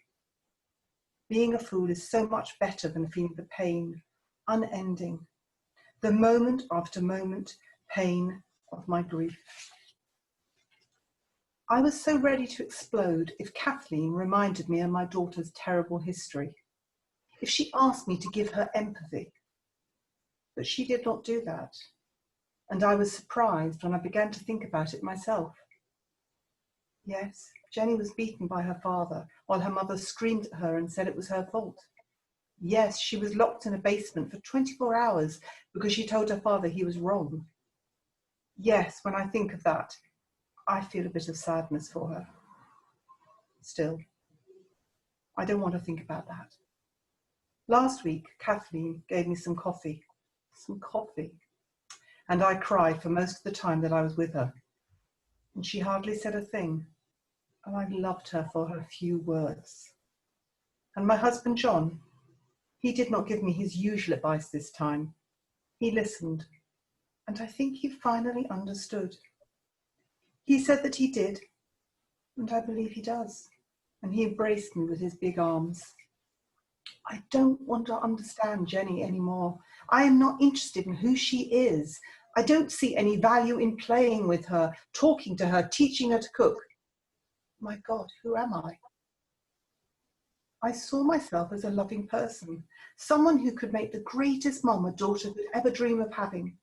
Being a fool is so much better than feeling the pain unending, the moment after moment pain of my grief. I was so ready to explode if Kathleen reminded me of my daughter's terrible history, if she asked me to give her empathy. But she did not do that, and I was surprised when I began to think about it myself. Yes, Jenny was beaten by her father while her mother screamed at her and said it was her fault. Yes, she was locked in a basement for 24 hours because she told her father he was wrong. Yes, when I think of that, I feel a bit of sadness for her. Still, I don't want to think about that. Last week, Kathleen gave me some coffee, and I cried for most of the time that I was with her. And she hardly said a thing, and I loved her for her few words. And my husband, John, he did not give me his usual advice this time. He listened, and I think he finally understood. He said that he did, and I believe he does, and he embraced me with his big arms. I don't want to understand Jenny anymore. I am not interested in who she is. I don't see any value in playing with her, talking to her, teaching her to cook. My God, who am I? I saw myself as a loving person, someone who could make the greatest mom a daughter could ever dream of having.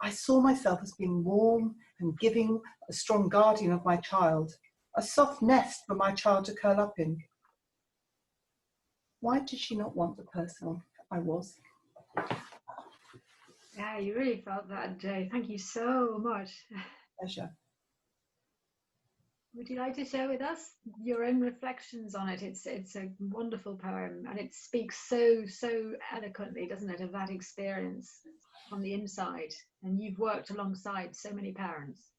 I saw myself as being warm and giving, a strong guardian of my child, a soft nest for my child to curl up in. Why did she not want the person I was?
Yeah, you really felt that, Jay. Thank you so much.
Pleasure.
Would you like to share with us your own reflections on it? It's a wonderful poem, and it speaks so eloquently, doesn't it, of that experience on the inside. And you've worked alongside so many parents.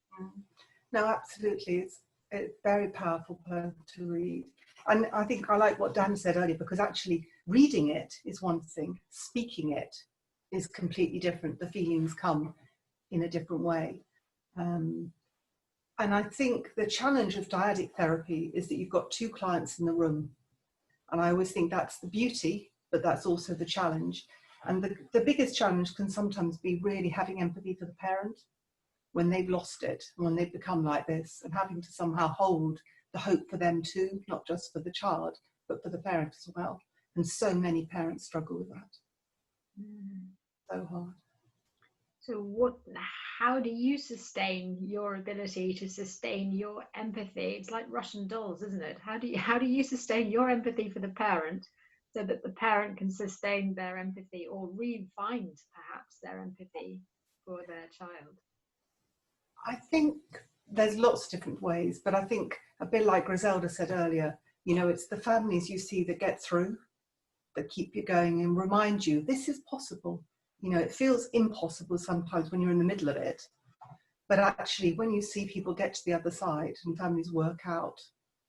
No, absolutely. It's a very powerful poem to read. And I think I like what Dan said earlier, because actually reading it is one thing, speaking it is completely different. The feelings come in a different way. And I think the challenge of dyadic therapy is that you've got two clients in the room. And I always think that's the beauty, but that's also the challenge. And the biggest challenge can sometimes be really having empathy for the parent when they've lost it, and when they've become like this, and having to somehow hold the hope for them too, not just for the child, but for the parent as well. And so many parents struggle with that. So hard.
So how do you sustain your ability to sustain your empathy? It's like Russian dolls, isn't it? How do you sustain your empathy for the parent so that the parent can sustain their empathy, or refine perhaps their empathy for their child?
I think there's lots of different ways, but I think a bit like Griselda said earlier, you know, it's the families you see that get through, that keep you going and remind you this is possible. You know, it feels impossible sometimes when you're in the middle of it, but actually when you see people get to the other side and families work out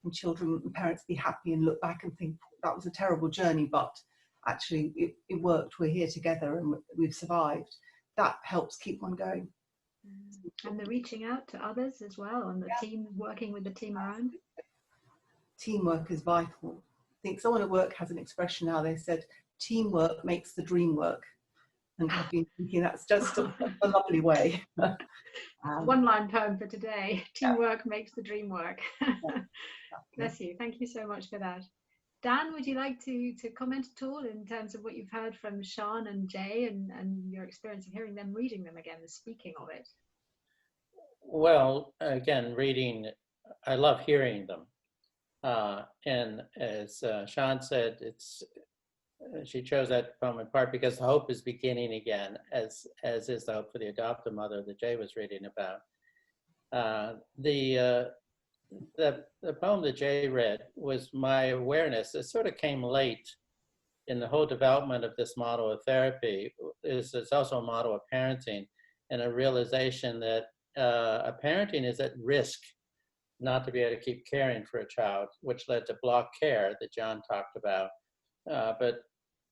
and children and parents be happy and look back and think that was a terrible journey, but actually it worked, we're here together and we've survived, that helps keep one going.
And the reaching out to others as well, and the team, working with the team around.
Teamwork is vital. I think someone at work has an expression now, they said, teamwork makes the dream work. And I've been thinking that's just a lovely way.
One-line poem for today. Teamwork makes the dream work. Bless you. Thank you so much for that. Dan, would you like to comment at all in terms of what you've heard from Sian and Jay and your experience of hearing them reading them again, the speaking of it?
Well, again, reading, I love hearing them. And as Sian said, she chose that poem in part because the hope is beginning again, as is the hope for the adoptive mother that Jay was reading about. The poem that Jay read was my awareness. It sort of came late in the whole development of this model of therapy. It's also a model of parenting, and a realization that a parenting is at risk not to be able to keep caring for a child, which led to block care that John talked about. But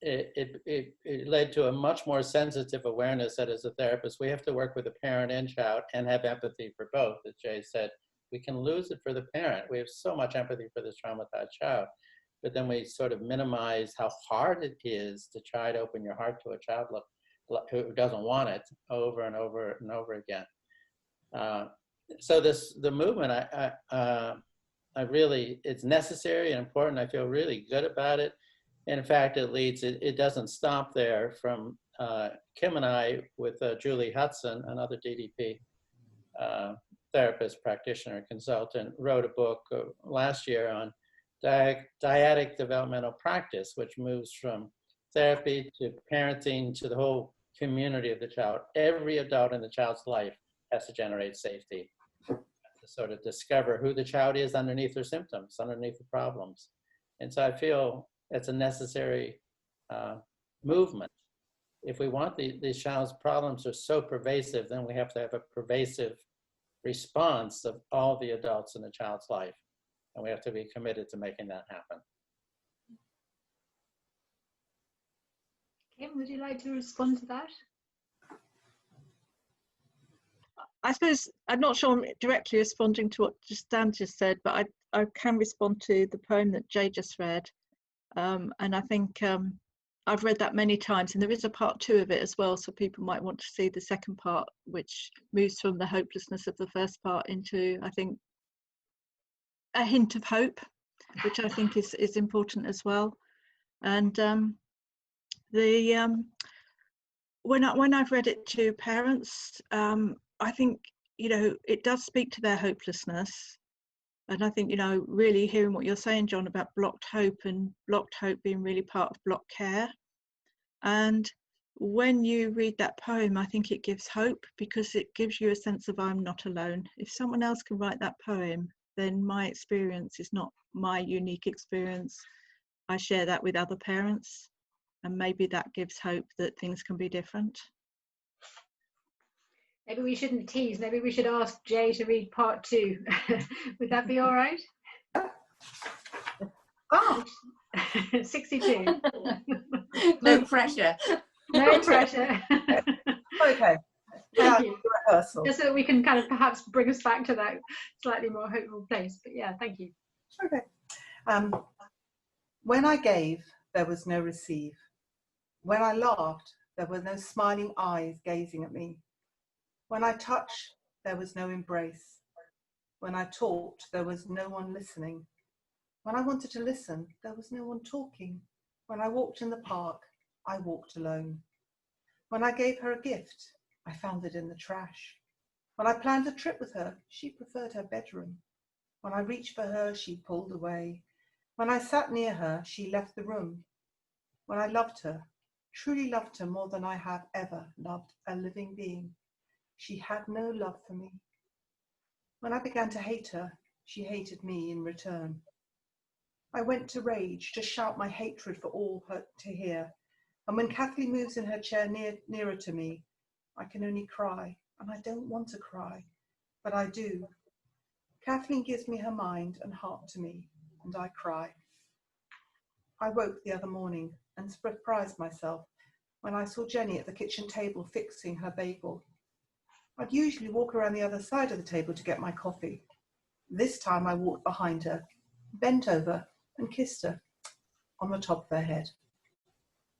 it led to a much more sensitive awareness that as a therapist, we have to work with the parent and child and have empathy for both. As Jay said, we can lose it for the parent. We have so much empathy for this traumatized child. but then we sort of minimize how hard it is to try to open your heart to a child who doesn't want it over and over and over again. So the movement, I really, it's necessary and important. I feel really good about it. In fact, it doesn't stop there. From Kim and I, with Julie Hudson, another DDP therapist, practitioner, consultant, wrote a book last year on dyadic developmental practice, which moves from therapy to parenting to the whole community of the child. Every adult in the child's life has to generate safety, to sort of discover who the child is underneath their symptoms, underneath the problems. And so I feel it's a necessary movement. If we want these child's problems are so pervasive, then we have to have a pervasive response of all the adults in the child's life. And we have to be committed to making that happen.
Kim, would you like to respond to that?
I suppose I'm not sure I'm directly responding to what Dan just said, but I can respond to the poem that Jay just read. And I think I've read that many times, and there is a part 2 of it as well, so people might want to see the second part, which moves from the hopelessness of the first part into, I think, a hint of hope, which I think is important as well. And when I've read it to parents, I think, you know, it does speak to their hopelessness. And I think, you know, really hearing what you're saying, John, about blocked hope, and blocked hope being really part of blocked care. And when you read that poem, I think it gives hope, because it gives you a sense of I'm not alone. If someone else can write that poem, then my experience is not my unique experience. I share that with other parents, and maybe that gives hope that things can be different.
Maybe we shouldn't tease. Maybe we should ask Jay to read part 2. Would that be all right?
Oh,
62.
No pressure.
No pressure.
okay.
Thank you.
Rehearsal.
Just so that we can kind of perhaps bring us back to that slightly more hopeful place. But yeah, thank you.
Okay. When I gave, there was no receive. When I laughed, there were no smiling eyes gazing at me. When I touched, there was no embrace. When I talked, there was no one listening. When I wanted to listen, there was no one talking. When I walked in the park, I walked alone. When I gave her a gift, I found it in the trash. When I planned a trip with her, she preferred her bedroom. When I reached for her, she pulled away. When I sat near her, she left the room. When I loved her, truly loved her more than I have ever loved a living being, she had no love for me. When I began to hate her, she hated me in return. I went to rage, to shout my hatred for all her to hear. And when Kathleen moves in her chair nearer to me, I can only cry, and I don't want to cry, but I do. Kathleen gives me her mind and heart to me, and I cry. I woke the other morning and surprised myself when I saw Jenny at the kitchen table fixing her bagel. I'd usually walk around the other side of the table to get my coffee. This time I walked behind her, bent over and kissed her on the top of her head.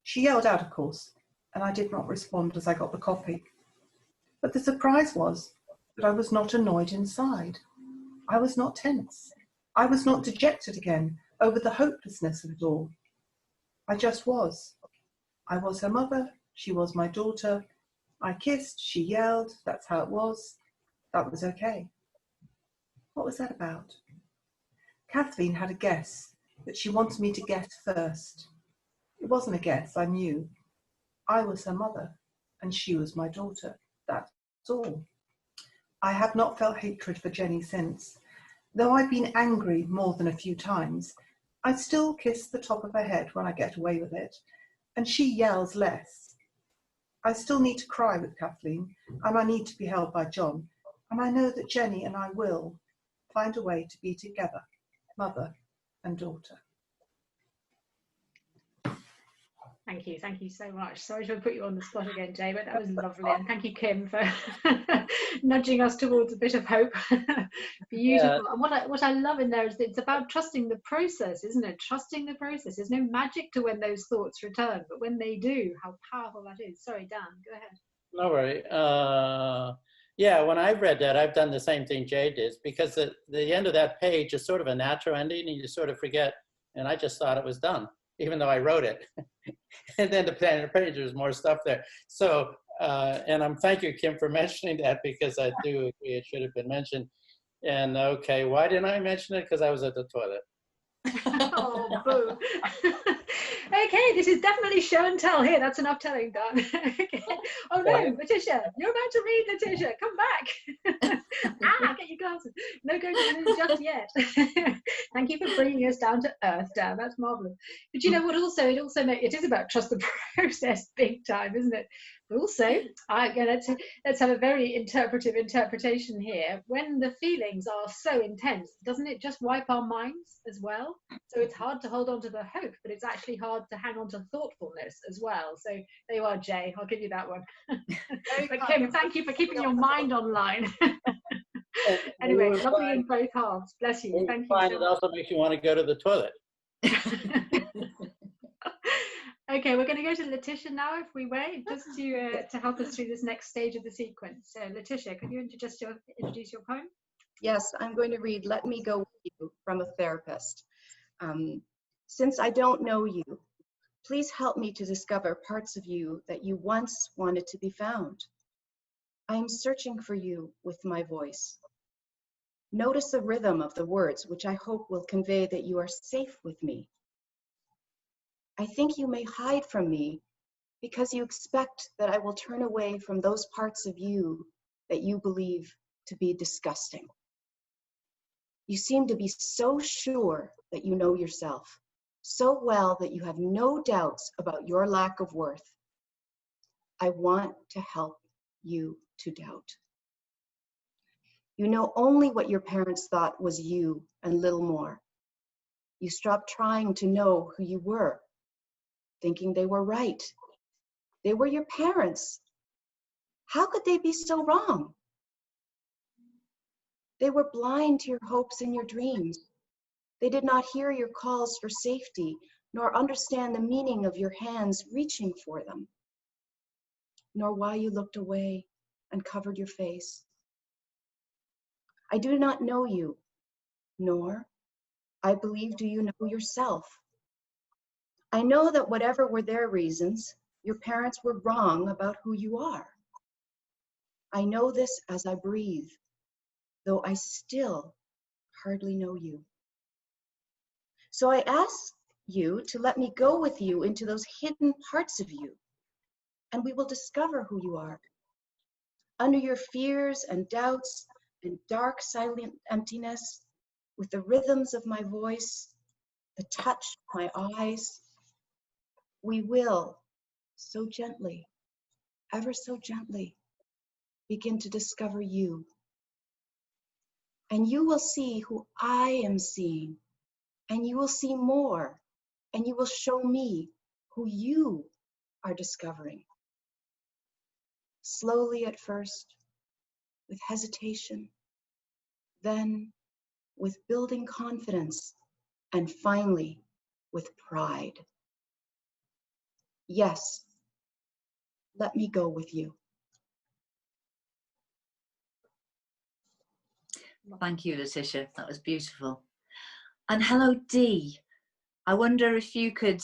She yelled out, of course, and I did not respond as I got the coffee. But the surprise was that I was not annoyed inside. I was not tense. I was not dejected again over the hopelessness of it all. I just was. I was her mother, she was my daughter. I kissed, she yelled, that's how it was. That was okay. What was that about? Kathleen had a guess that she wanted me to guess first. It wasn't a guess, I knew. I was her mother, and she was my daughter. That's all. I have not felt hatred for Jenny since. Though I've been angry more than a few times, I still kiss the top of her head when I get away with it, and she yells less. I still need to cry with Kathleen, and I need to be held by John, and I know that Jenny and I will find a way to be together, mother and daughter.
Thank you so much. Sorry to put you on the spot again, Jay, but that was lovely. And thank you, Kim, for nudging us towards a bit of hope. Beautiful. And what I love in there is that it's about trusting the process, isn't it? Trusting the process. There's no magic to when those thoughts return, but when they do, how powerful that is. Sorry, Dan, go ahead.
No worry. Yeah, when I've read that, I've done the same thing Jay did, because the end of that page is sort of a natural ending, and you sort of forget. And I just thought it was done, even though I wrote it. And then the page, there's more stuff there. So, and thank you, Kim, for mentioning that, because I do agree it should have been mentioned. And okay, why didn't I mention it? Because I was at the toilet.
Oh, boo. Okay, this is definitely show and tell here. That's enough telling, Dan. Okay. Oh no, Leticia, you're about to read, Leticia. Come back. Get your glasses. No going to the just yet. Thank you for bringing us down to earth, Dan. That's marvelous. But you know what? Also, it is about trust the process, big time, isn't it? But also, let's have a very interpretive interpretation here. When the feelings are so intense, doesn't it just wipe our minds as well? So it's hard to hold on to the hope, but it's actually hard to hang on to thoughtfulness as well. So there you are, Jay. I'll give you that one. But Kim, thank you for keeping your mind online. Anyway, lovely in both halves. Bless you. Thank you.
It also makes you want to go to the toilet.
Okay, we're going to go to Leticia now, if we may, just to help us through this next stage of the sequence. So, Leticia, could you introduce your poem?
Yes, I'm going to read Let Me Go With You from a Therapist. Since I don't know you, please help me to discover parts of you that you once wanted to be found. I am searching for you with my voice. Notice the rhythm of the words, which I hope will convey that you are safe with me. I think you may hide from me because you expect that I will turn away from those parts of you that you believe to be disgusting. You seem to be so sure that you know yourself, so well that you have no doubts about your lack of worth. I want to help you to doubt. You know only what your parents thought was you and little more. You stopped trying to know who you were, thinking they were right. They were your parents. How could they be so wrong? They were blind to your hopes and your dreams. They did not hear your calls for safety, nor understand the meaning of your hands reaching for them, nor why you looked away and covered your face. I do not know you, nor, I believe, do you know yourself. I know that whatever were their reasons, your parents were wrong about who you are. I know this as I breathe, though I still hardly know you. So I ask you to let me go with you into those hidden parts of you, and we will discover who you are. Under your fears and doubts and dark, silent emptiness, with the rhythms of my voice, the touch of my eyes, we will so gently, ever so gently, begin to discover you. And you will see who I am seeing, and you will see more, and you will show me who you are discovering. Slowly at first, with hesitation, then with building confidence, and finally with pride. Yes, let me go with you.
Thank you, Leticia. That was beautiful. And hello, Dee. I wonder if you could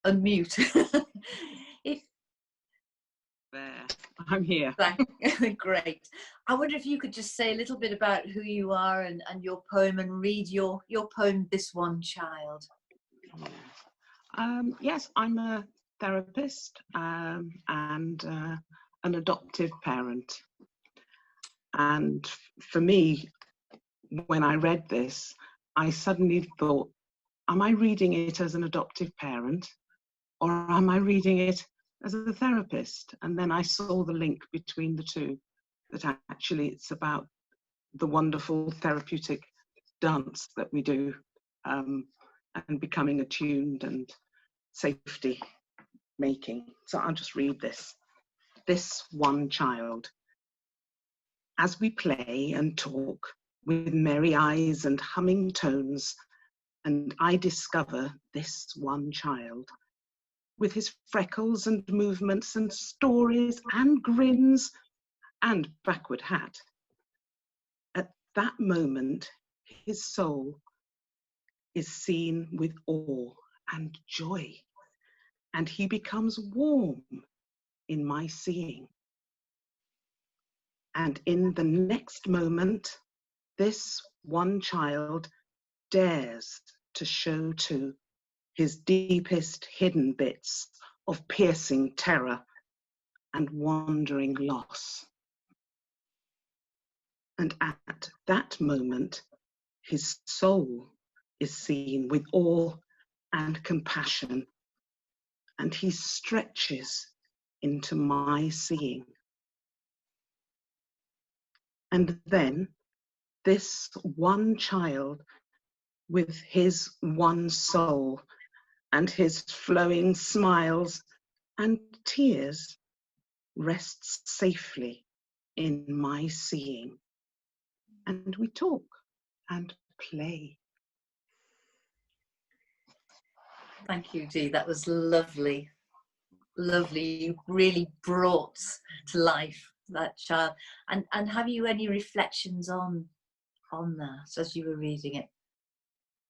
unmute.
There, I'm here.
Great. I wonder if you could just say a little bit about who you are and your poem, and read your poem, This One Child.
Yes, I'm a therapist and an adoptive parent. And for me, when I read this, I suddenly thought, am I reading it as an adoptive parent, or am I reading it as a therapist? And then I saw the link between the two, that actually it's about the wonderful therapeutic dance that we do, and becoming attuned and safety. making. So I'll just read this. This one child. As we play and talk with merry eyes and humming tones, and I discover this one child with his freckles and movements and stories and grins and backward hat. At that moment, his soul is seen with awe and joy, and he becomes warm in my seeing. And in the next moment, this one child dares to show to his deepest hidden bits of piercing terror and wandering loss. And at that moment, his soul is seen with awe and compassion, and he stretches into my seeing. And then this one child with his one soul and his flowing smiles and tears rests safely in my seeing. And we talk and play.
Thank you, Dee. That was lovely. Lovely. You really brought to life that child. And have you any reflections on that as you were reading it?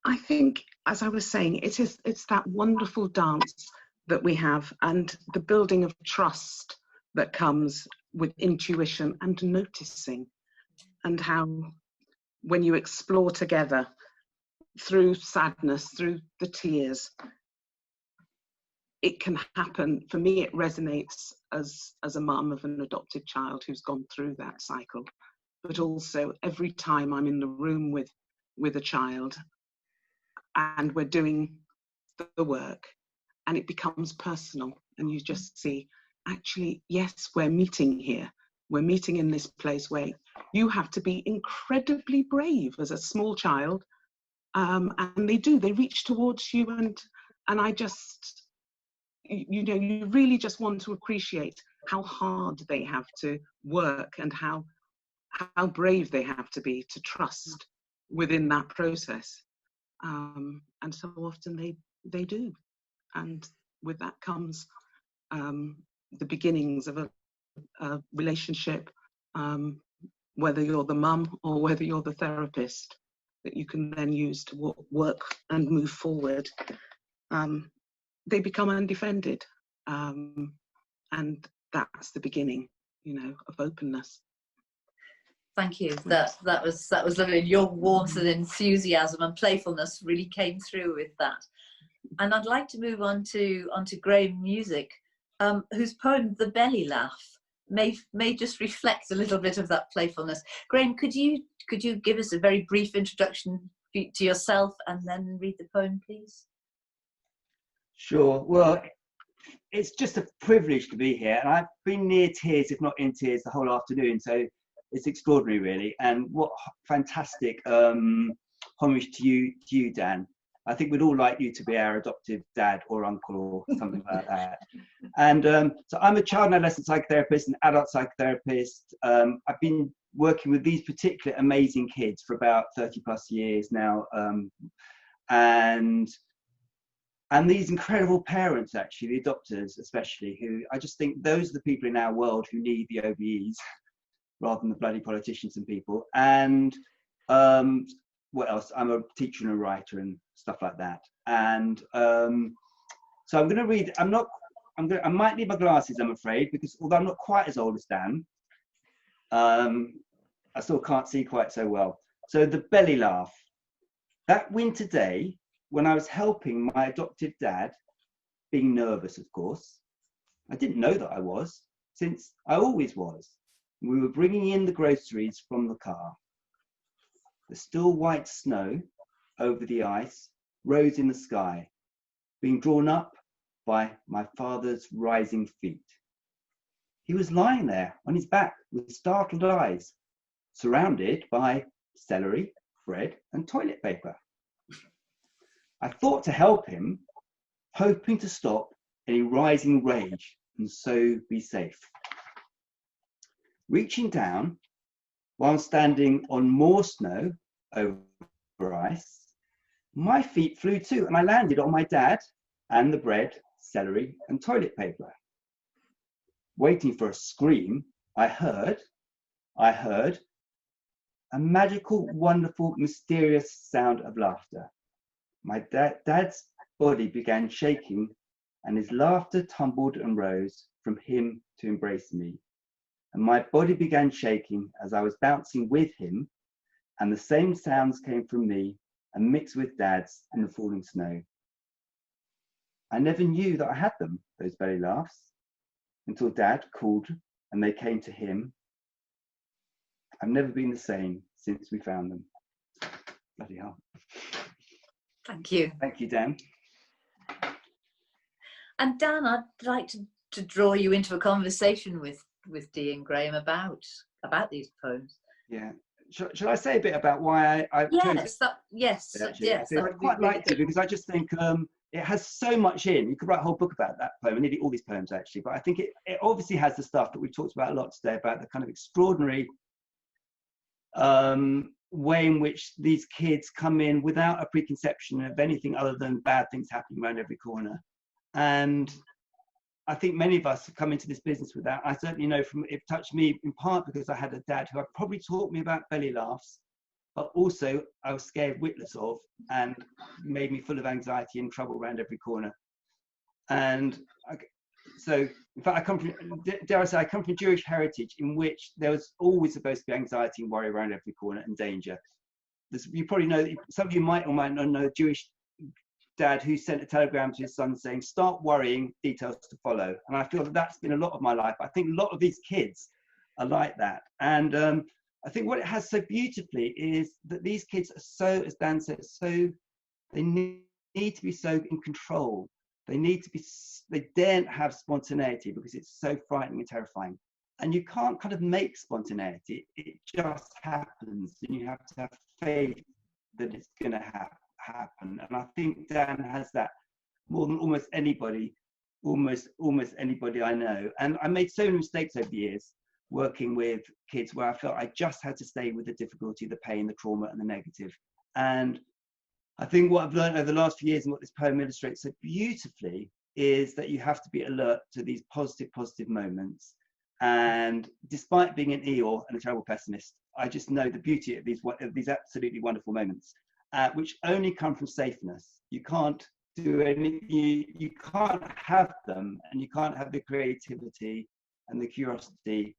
I think, as I was saying, it's that wonderful dance that we have and the building of trust that comes with intuition and noticing, and how when you explore together through sadness, through the tears, it can happen. For me, it resonates as a mum of an adopted child who's gone through that cycle, but also every time I'm in the room with a child and we're doing the work and it becomes personal, and you just see, actually, yes, we're meeting here. We're meeting in this place where you have to be incredibly brave as a small child. And they reach towards you, and I just, you know, you really just want to appreciate how hard they have to work and how brave they have to be to trust within that process. And so often they do. And with that comes the beginnings of a relationship, whether you're the mum or whether you're the therapist, that you can then use to work and move forward. They become undefended, and that's the beginning, you know, of openness.
Thank you. That was lovely. Your warmth and enthusiasm and playfulness really came through with that. And I'd like to move on to Graham Music, whose poem "The Belly Laugh" may just reflect a little bit of that playfulness. Graham, could you give us a very brief introduction to yourself and then read the poem, please?
Sure. Well, it's just a privilege to be here, and I've been near tears, if not in tears, the whole afternoon. So it's extraordinary, really. And what fantastic homage to you, Dan. I think we'd all like you to be our adoptive dad or uncle or something like that. And so I'm a child and adolescent psychotherapist and adult psychotherapist. I've been working with these particular amazing kids for about 30 plus years now. And these incredible parents, actually, the adopters especially, who I just think those are the people in our world who need the OBEs rather than the bloody politicians and people. And what else? I'm a teacher and a writer and stuff like that. And so I'm going to read. I might need my glasses, I'm afraid, because although I'm not quite as old as Dan, I still can't see quite so well. So The Belly Laugh. That winter day, when I was helping my adoptive dad, being nervous, of course, I didn't know that I was, since I always was. We were bringing in the groceries from the car. The still white snow over the ice rose in the sky, being drawn up by my father's rising feet. He was lying there on his back with startled eyes, surrounded by celery, bread, and toilet paper. I thought to help him, hoping to stop any rising rage, and so be safe. Reaching down while standing on more snow over ice, my feet flew too, and I landed on my dad and the bread, celery, and toilet paper. Waiting for a scream, I heard a magical, wonderful, mysterious sound of laughter. My dad's body began shaking, and his laughter tumbled and rose from him to embrace me. And my body began shaking as I was bouncing with him, and the same sounds came from me and mixed with Dad's in the falling snow. I never knew that I had them, those belly laughs, until Dad called and they came to him. I've never been the same since we found them. Bloody hell.
Thank you.
Thank you, Dan.
And Dan, I'd like to draw you into a conversation with Dee and Graham about these poems.
Yeah. Shall I say a bit about why I chose it?
Yes.
I'd quite like to, because I just think it has so much in. You could write a whole book about that poem, nearly all these poems actually, but I think it obviously has the stuff that we've talked about a lot today, about the kind of extraordinary way in which these kids come in without a preconception of anything other than bad things happening around every corner. And I think many of us have come into this business with that. I certainly know it touched me in part because I had a dad who probably taught me about belly laughs, but also I was scared witless of, and made me full of anxiety and trouble around every corner. And so, in fact, I come from Jewish heritage in which there was always supposed to be anxiety and worry around every corner and danger. You probably know, some of you might or might not know a Jewish dad who sent a telegram to his son saying, start worrying, details to follow. And I feel that that's been a lot of my life. I think a lot of these kids are like that. And I think what it has so beautifully is that these kids are so, as Dan said, they need to be so in control. They daren't have spontaneity because it's so frightening and terrifying. And you can't kind of make spontaneity. It just happens, and you have to have faith that it's going to happen. And I think Dan has that more than almost anybody I know. And I made so many mistakes over the years working with kids where I felt I just had to stay with the difficulty, the pain, the trauma, and the negative. And I think what I've learned over the last few years, and what this poem illustrates so beautifully, is that you have to be alert to these positive moments. And despite being an Eeyore and a terrible pessimist, I just know the beauty of these absolutely wonderful moments, which only come from safeness. You can't do anything, you can't have them, and you can't have the creativity and the curiosity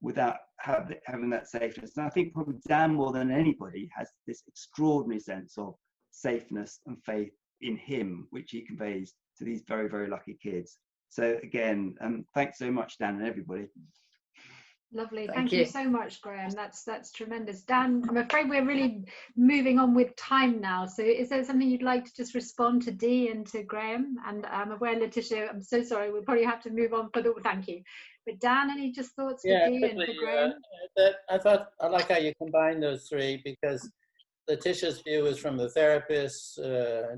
without having that safeness. And I think probably Dan, more than anybody, has this extraordinary sense of safeness and faith in him, which he conveys to these very, very lucky kids. So again, thanks so much, Dan, and everybody.
Lovely. Thank you so much, Graham. That's tremendous. Dan, I'm afraid we're really moving on with time now. So is there something you'd like to just respond to Dee and to Graham? And I'm aware, Leticia, I'm so sorry, we'll probably have to move on for the thank you. But Dan, any just thoughts for Dee and for Graham?
I like how you combine those three, because Leticia's view was from the therapist,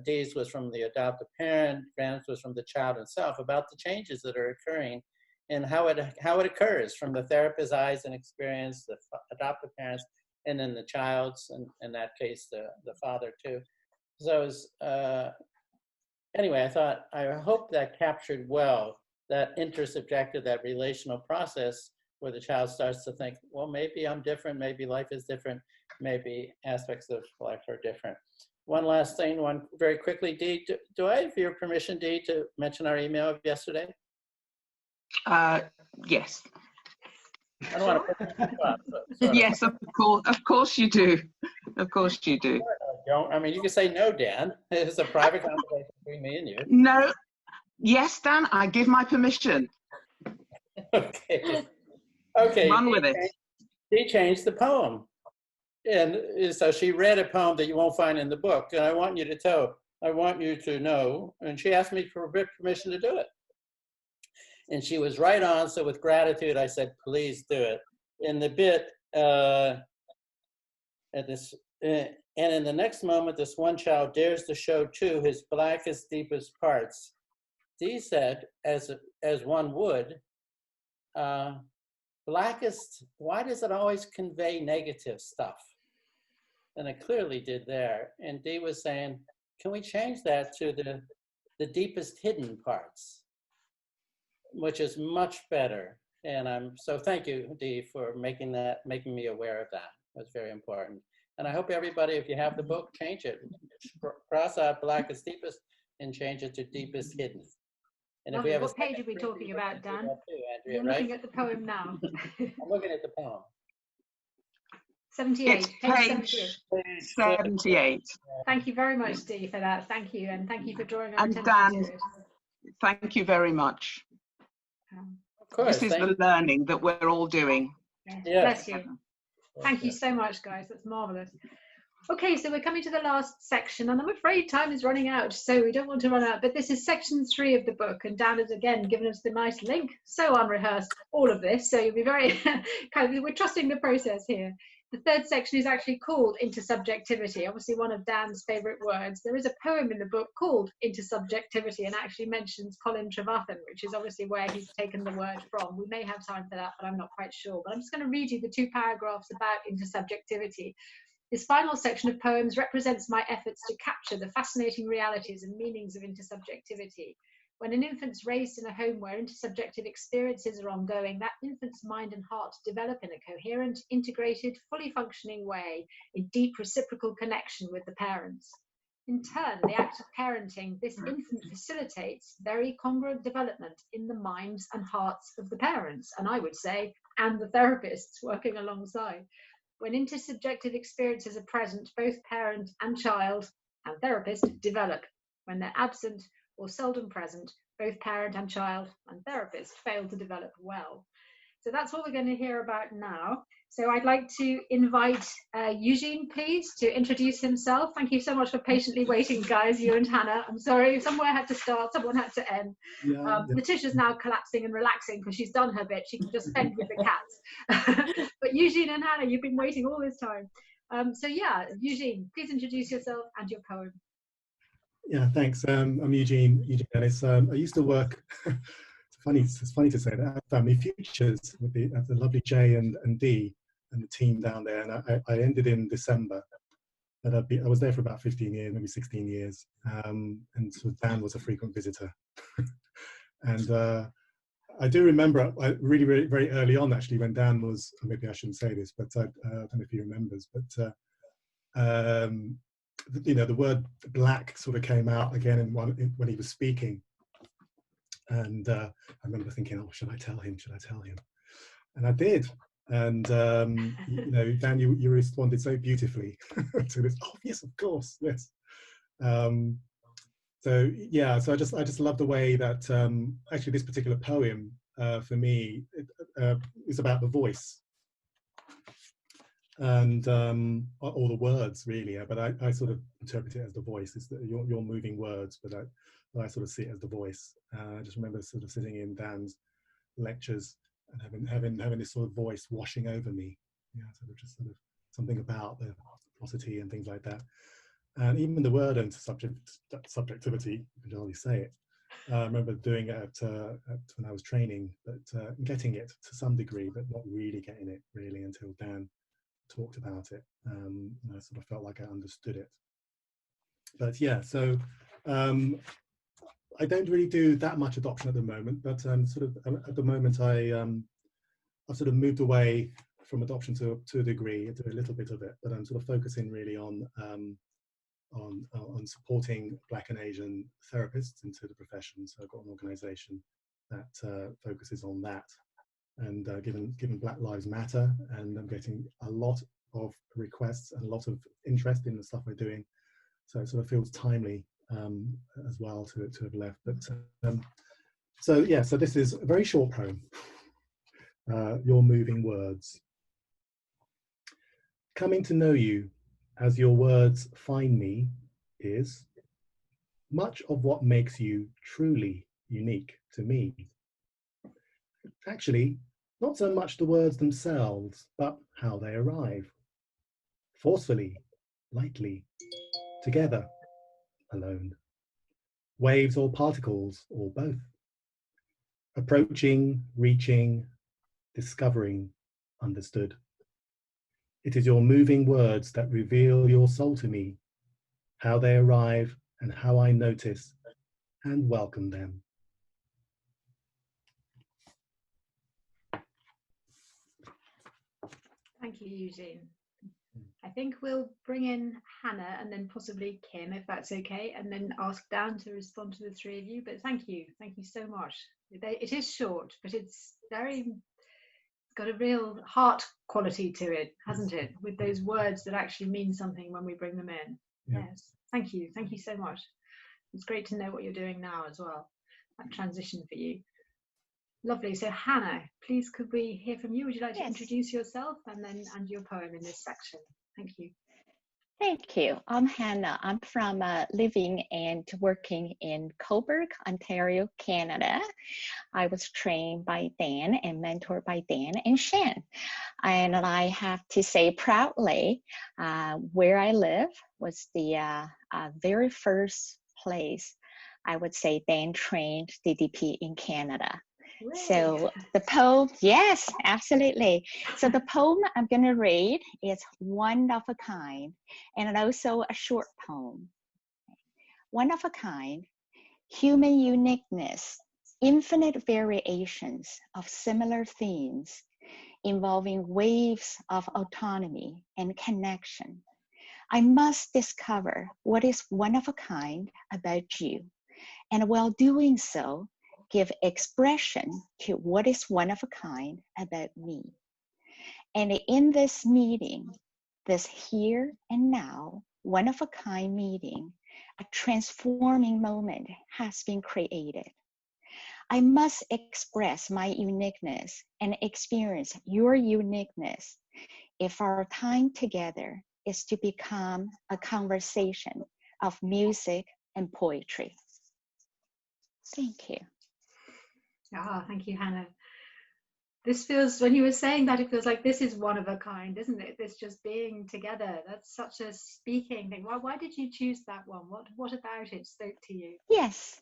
Dee's was from the adoptive parent, Graham's was from the child himself, about the changes that are occurring and how it occurs from the therapist's eyes and experience, the adoptive parents, and then the child's, and in that case, the father too. So anyway, I hope that captured well that intersubjective, that relational process where the child starts to think, well, maybe I'm different, maybe life is different, maybe aspects of life are different. One last thing, very quickly, Dee, do I have your permission, Dee, to mention our email of yesterday?
Yes.
I don't want to put you on the spot, but
yes, of course you do. Of course you do.
I mean, you can say no, Dan. It's a private conversation between me and you.
No. Yes, Dan, I give my permission.
Okay.
Run with it.
Dee changed the poem. And so she read a poem that you won't find in the book. And I want you to know. And she asked me for permission to do it. And she was right on. So with gratitude, I said, please do it. In the bit, and in the next moment, this one child dares to show too his blackest, deepest parts. Dee said, as one would, blackest, why does it always convey negative stuff? And it clearly did there. And Dee was saying, can we change that to the deepest hidden parts, which is much better. And so thank you, Dee, for making me aware of that. That's very important. And I hope everybody, if you have the book, change it. Cross out blackest, deepest, and change it to deepest hidden. And if we have
what page are we talking about, Dan?
Andrea,
I'm looking at the poem now.
I'm looking at the poem.
78.
It's
Page
78. 78.
Thank you very much, Dee, for that. Thank you, and thank you for drawing our
And
attention
Dan,
to it.
thank you very much.
Of course,
this is the learning that we're all doing.
Bless you. Thank you so much, guys. That's marvelous. Okay, so we're coming to the last section, and I'm afraid time is running out, so we don't want to run out. But this is section 3 of the book, and Dan has again given us the nice link. So unrehearsed, all of this. So you'll be very we're trusting the process here. The third section is actually called Intersubjectivity, obviously one of Dan's favourite words. There is a poem in the book called Intersubjectivity and actually mentions Colin Trevathan, which is obviously where he's taken the word from. We may have time for that, but I'm not quite sure. But I'm just going to read you the 2 paragraphs about intersubjectivity. This final section of poems represents my efforts to capture the fascinating realities and meanings of intersubjectivity. When an infant's raised in a home where intersubjective experiences are ongoing, that infant's mind and heart develop in a coherent, integrated, fully functioning way in deep reciprocal connection with the parents. In turn, the act of parenting, this infant facilitates very congruent development in the minds and hearts of the parents, and I would say, and the therapists working alongside. When intersubjective experiences are present, both parent and child and therapist develop. When they're absent or seldom present, both parent and child and therapist fail to develop well. So that's what we're going to hear about now. So I'd like to invite Eugene, please, to introduce himself. Thank you so much for patiently waiting, guys, you and Hannah. I'm sorry, somewhere had to start, someone had to end. Leticia's now collapsing and relaxing because she's done her bit. She can just fend with the cats. But Eugene and Hannah, you've been waiting all this time. So yeah, Eugene, please introduce yourself and your poem.
Yeah, thanks. I'm Eugene Ellis. I used to work, it's funny to say that, at Family Futures with the lovely J and D and the team down there. And I ended in December, but I was there for about 15 years, maybe 16 years. And so Dan was a frequent visitor. And I do remember really, very early on, actually, when Dan was, maybe I shouldn't say this, but I don't know if he remembers, but you know, the word black sort of came out again when he was speaking. And I remember thinking, oh, should I tell him? Should I tell him? And I did. And, you know, Dan, you responded so beautifully to this. Oh, yes, of course, yes. So, yeah, so I just love the way that actually this particular poem, for me, is about the voice. And all the words, really, but I sort of interpret it as the voice. It's your moving words, but I sort of see it as the voice. I just remember sort of sitting in Dan's lectures and having this sort of voice washing over me. Yeah, sort of something about the prosody and things like that. And even the word subjectivity, you can hardly say it. I remember doing it when I was training, but getting it to some degree, but not really getting it really until Dan talked about it. And I sort of felt like I understood it. But yeah, so I don't really do that much adoption at the moment, but sort of at the moment I've sort of moved away from adoption to a degree, to a little bit of it, but I'm sort of focusing really on supporting Black and Asian therapists into the profession. So I've got an organisation that focuses on that. And given Black Lives Matter, and I'm getting a lot of requests and a lot of interest in the stuff we're doing, so it sort of feels timely as well to have left. But so yeah, so this is a very short poem. Your moving words. Coming to know you as your words find me is much of what makes you truly unique to me. Actually, not so much the words themselves, but how they arrive. Forcefully, lightly, together, alone. waves or particles, or both. Approaching, reaching, discovering, understood. It is your moving words that reveal your soul to me, how they arrive and how I notice and welcome them.
Thank you, Eugene. I think we'll bring in Hannah and then possibly Kim, if that's okay, and then ask Dan to respond to the three of you. But thank you so much. It is short, but it's got a real heart quality to it, hasn't it? With those words that actually mean something when we bring them in. Yeah. Yes, thank you so much. It's great to know what you're doing now as well, that transition for you. Lovely. So Hannah, please could we hear from you? Would you like to introduce yourself and your poem in this section? Thank you.
Thank you. I'm Hannah. I'm from living and working in Cobourg, Ontario, Canada. I was trained by Dan and mentored by Dan and Sian. And I have to say proudly, where I live was the very first place I would say Dan trained DDP in Canada. Really? So the poem, yes, absolutely. So the poem I'm going to read is One of a Kind, and also a short poem. One of a kind, human uniqueness, infinite variations of similar themes involving waves of autonomy and connection. I must discover what is one of a kind about you, and while doing so, give expression to what is one of a kind about me. And in this meeting, this here and now, one of a kind meeting, a transforming moment has been created. I must express my uniqueness and experience your uniqueness if our time together is to become a conversation of music and poetry. Thank you.
Thank you, Hannah. This feels, when you were saying that, it feels like this is one of a kind, isn't it? This just being together. That's such a speaking thing. Why did you choose that one? What about it spoke to you?
Yes,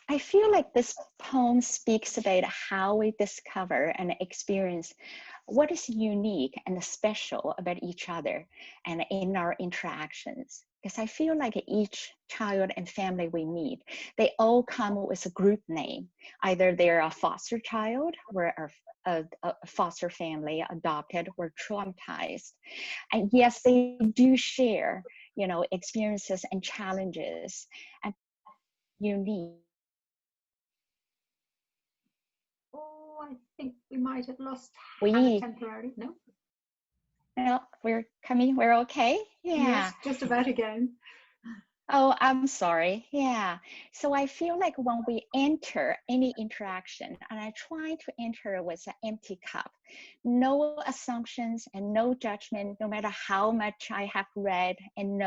I feel like this poem speaks about how we discover and experience what is unique and special about each other and in our interactions. Because I feel like each child and family we meet, they all come with a group name. Either they're a foster child or a foster family, adopted or traumatized. And yes, they do share, experiences and challenges and unique.
Oh, I think we might have lost Hannah temporarily. No?
No, we're coming, we're okay? Yeah.
Yes, just about again.
Oh, I'm sorry. Yeah. So I feel like when we enter any interaction, and I try to enter with an empty cup, no assumptions and no judgment, no matter how much I have read and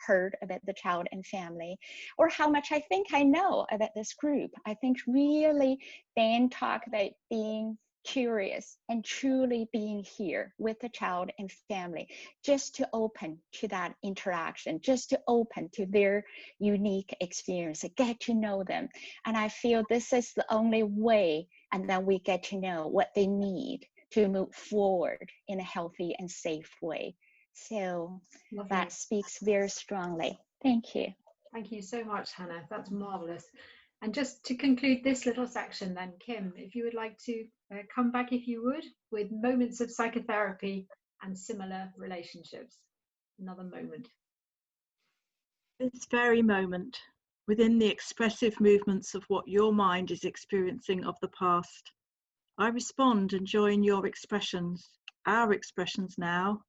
heard about the child and family, or how much I think I know about this group. I think really Dan talked about being curious and truly being here with the child and family, just to open to that interaction, just to open to their unique experience, get to know them. And I feel this is the only way, and then we get to know what they need to move forward in a healthy and safe way. So lovely. That speaks very strongly. Thank you.
Thank you so much, Hannah. That's marvelous. And just to conclude this little section then, Kim, if you would like to come back, if you would, with moments of psychotherapy and similar relationships. Another moment.
This very moment, within the expressive movements of what your mind is experiencing of the past, I respond and join your expressions, our expressions now,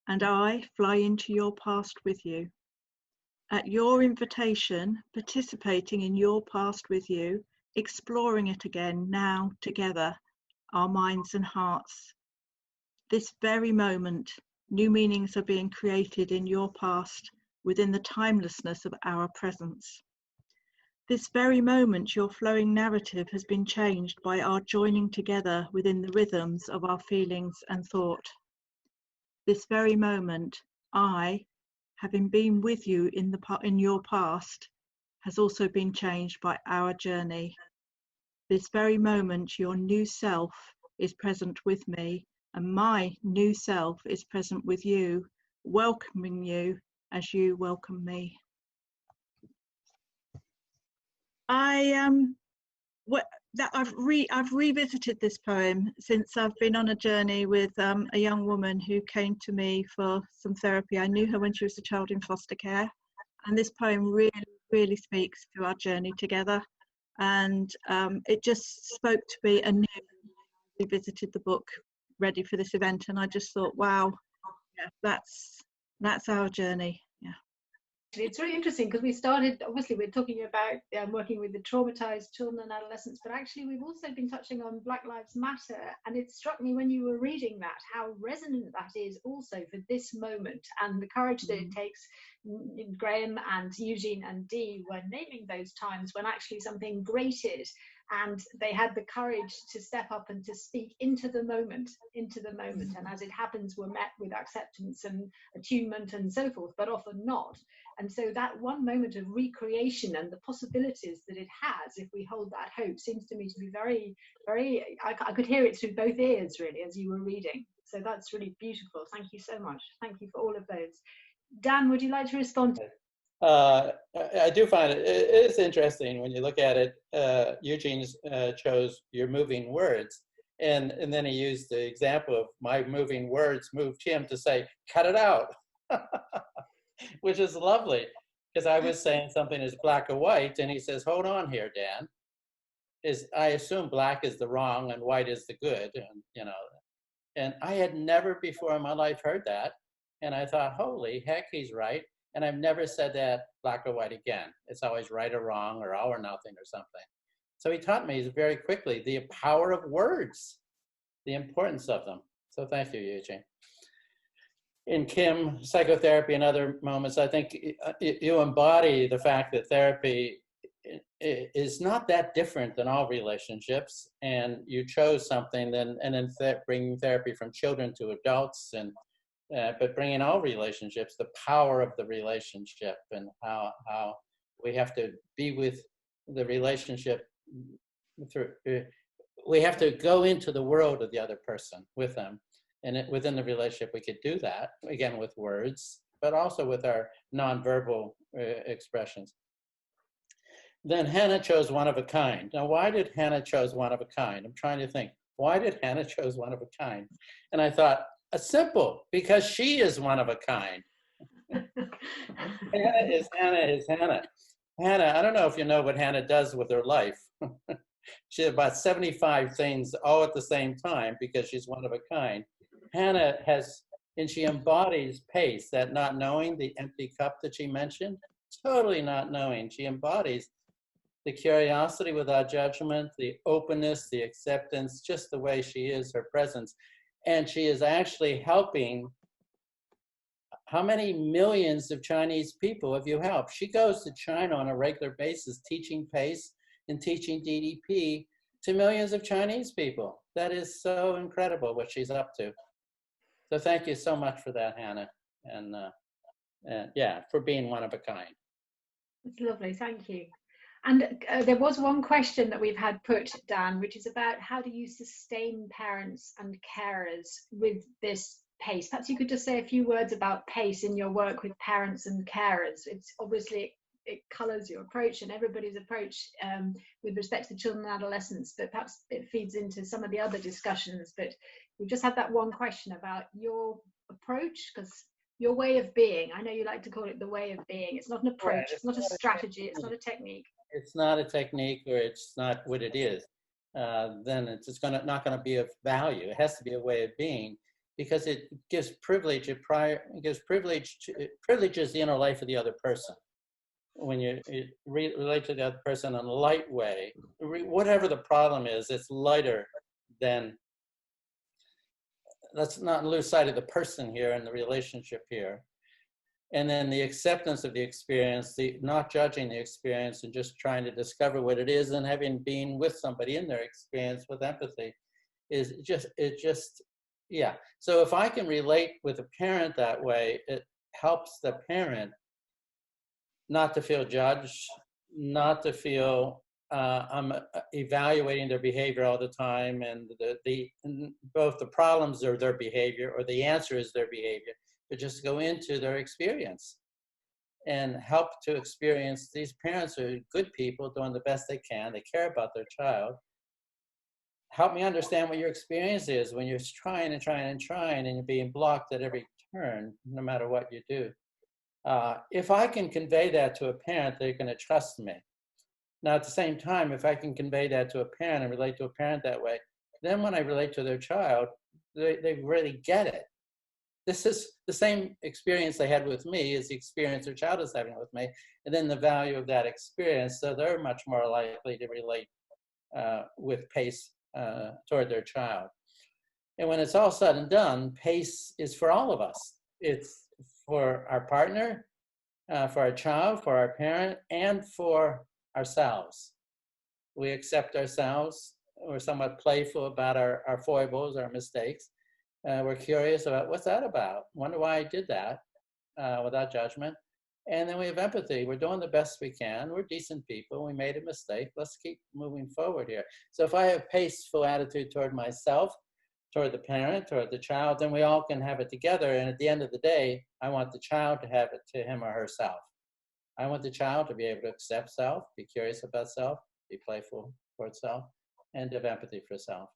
and I fly into your past with you. At your invitation, participating in your past with you, exploring it again now together, our minds and hearts. This very moment, new meanings are being created in your past within the timelessness of our presence. This very moment, your flowing narrative has been changed by our joining together within the rhythms of our feelings and thought. This very moment, I, having been with you in your past, has also been changed by our journey. This very moment, your new self is present with me, and my new self is present with you, welcoming you as you welcome me. I've revisited this poem since I've been on a journey with a young woman who came to me for some therapy. I knew her when she was a child in foster care, and this poem really speaks to our journey together, and it just spoke to me anew. I revisited the book ready for this event, and I just thought, wow, yeah, that's our journey. Yeah.
It's really interesting because we started, obviously we're talking about working with the traumatized children and adolescents, but actually we've also been touching on Black Lives Matter, and it struck me when you were reading that how resonant that is also for this moment, and the courage that it takes. Graham and Eugene and Dee were naming those times when actually something grated, and they had the courage to step up and to speak into the moment, and as it happens were met with acceptance and attunement and so forth, but often not. And so that one moment of recreation and the possibilities that it has, if we hold that hope, seems to me to be very, very, I could hear it through both ears really as you were reading. So that's really beautiful. Thank you so much. Thank you for all of those. Dan, would you like to respond?
I do find it is interesting when you look at it. Eugene chose your moving words, and then he used the example of my moving words moved him to say, cut it out. Which is lovely, because I was saying something is black or white, and he says, hold on here, Dan. I assume black is the wrong and white is the good, and you know. And I had never before in my life heard that, and I thought, holy heck, he's right. And I've never said that black or white again. It's always right or wrong or all or nothing or something. So he taught me very quickly the power of words, the importance of them. So thank you, Eugene. In Kim, psychotherapy and other moments, I think you embody the fact that therapy is not that different than all relationships, and you chose something and then bringing therapy from children to adults, and but bringing all relationships, the power of the relationship, and how we have to be with the relationship through. We have to go into the world of the other person with them. And within the relationship, we could do that, again, with words, but also with our nonverbal expressions. Then Hannah chose one of a kind. Now, why did Hannah chose one of a kind? I'm trying to think, why did Hannah chose one of a kind? And I thought, simple, because she is one of a kind. Hannah is Hannah. Hannah, I don't know if you know what Hannah does with her life. She has about 75 things all at the same time because she's one of a kind. Hannah has, and she embodies pace, that not knowing, the empty cup that she mentioned, totally not knowing. She embodies the curiosity without judgment, the openness, the acceptance, just the way she is, her presence. And she is actually helping, how many millions of Chinese people have you helped? She goes to China on a regular basis, teaching pace and teaching DDP to millions of Chinese people. That is so incredible what she's up to. So thank you so much for that, Hannah, and yeah, for being one of a kind.
It's lovely, thank you. And there was one question that we've had put, Dan, which is about how do you sustain parents and carers with this pace? Perhaps you could just say a few words about pace in your work with parents and carers. It's obviously, it colours your approach and everybody's approach with respect to children and adolescents, but perhaps it feeds into some of the other discussions. But we've just had that one question about your approach, because your way of being, I know you like to call it the way of being. It's not an approach, right. It's not a strategy, it's not a technique.
It's not a technique, or it's not what it is. Then it's just not going to be of value. It has to be a way of being, because it gives privilege. It gives privileges the inner life of the other person. When you relate to the other person in a light way, whatever the problem is, it's lighter than. Let's not lose sight of the person here and the relationship here. And then the acceptance of the experience, the not judging the experience and just trying to discover what it is, and having been with somebody in their experience with empathy is just, yeah. So if I can relate with a parent that way, it helps the parent not to feel judged, not to feel I'm evaluating their behavior all the time, and both the problems are their behavior or the answer is their behavior, but just go into their experience and help to experience. These parents are good people doing the best they can. They care about their child. Help me understand what your experience is when you're trying and trying and trying and you're being blocked at every turn, no matter what you do. If I can convey that to a parent, they're going to trust me. Now, at the same time, if I can convey that to a parent and relate to a parent that way, then when I relate to their child, they really get it. This is the same experience they had with me is the experience their child is having with me, and then the value of that experience. So they're much more likely to relate with PACE toward their child. And when it's all said and done, PACE is for all of us. It's for our partner, for our child, for our parent, and for ourselves. We accept ourselves. We're somewhat playful about our foibles, our mistakes. We're curious about what's that about? Wonder why I did that without judgment. And then we have empathy. We're doing the best we can. We're decent people. We made a mistake. Let's keep moving forward here. So if I have a paceful attitude toward myself, toward the parent, toward the child, then we all can have it together. And at the end of the day, I want the child to have it to him or herself. I want the child to be able to accept self, be curious about self, be playful toward self, and have empathy for self.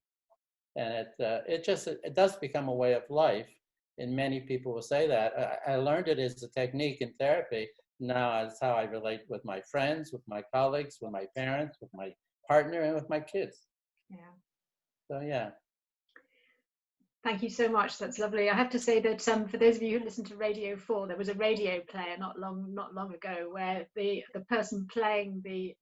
And it does become a way of life. And many people will say that. I learned it as a technique in therapy. Now it's how I relate with my friends, with my colleagues, with my parents, with my partner, and with my kids.
Yeah.
So yeah.
Thank you so much. That's lovely. I have to say that for those of you who listen to Radio 4, there was a radio player not long ago where the person playing the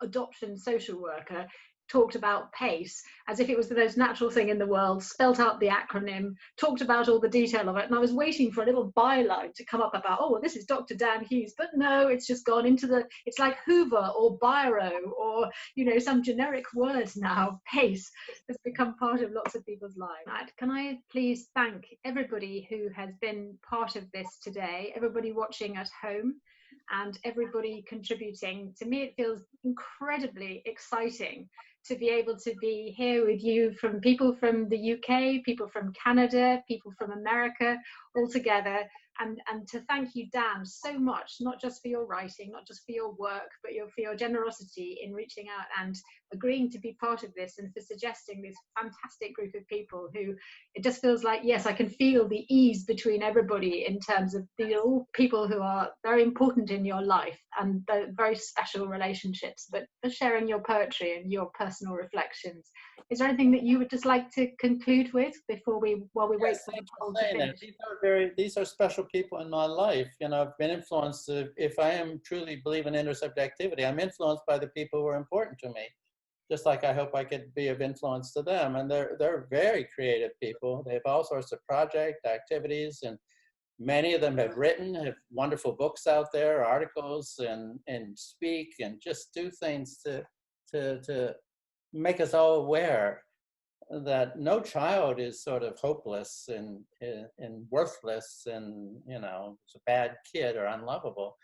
adoption social worker talked about PACE as if it was the most natural thing in the world, spelt out the acronym, talked about all the detail of it, and I was waiting for a little byline to come up about, oh, well, this is Dr. Dan Hughes, but no, it's just gone into it's like Hoover or Biro or, some generic word now. PACE has become part of lots of people's lives. Can I please thank everybody who has been part of this today, everybody watching at home, and everybody contributing. To me, it feels incredibly exciting to be able to be here with you, from people from the UK, people from Canada, people from America, all together. And to thank you, Dan, so much, not just for your writing, not just for your work, but for your generosity in reaching out and agreeing to be part of this, and for suggesting this fantastic group of people who, it just feels like, yes, I can feel the ease between everybody in terms of all people who are very important in your life and the very special relationships, but for sharing your poetry and your personal reflections. Is there anything that you would just like to conclude with while we wait for the poll to finish?
These are special people in my life. I've been influenced. If I am truly believe in intercept activity, I'm influenced by the people who are important to me. Just like I hope I could be of influence to them. And they're very creative people. They have all sorts of project activities, and many of them have wonderful books out there, articles, and speak and just do things to make us all aware that no child is sort of hopeless and worthless and is a bad kid or unlovable.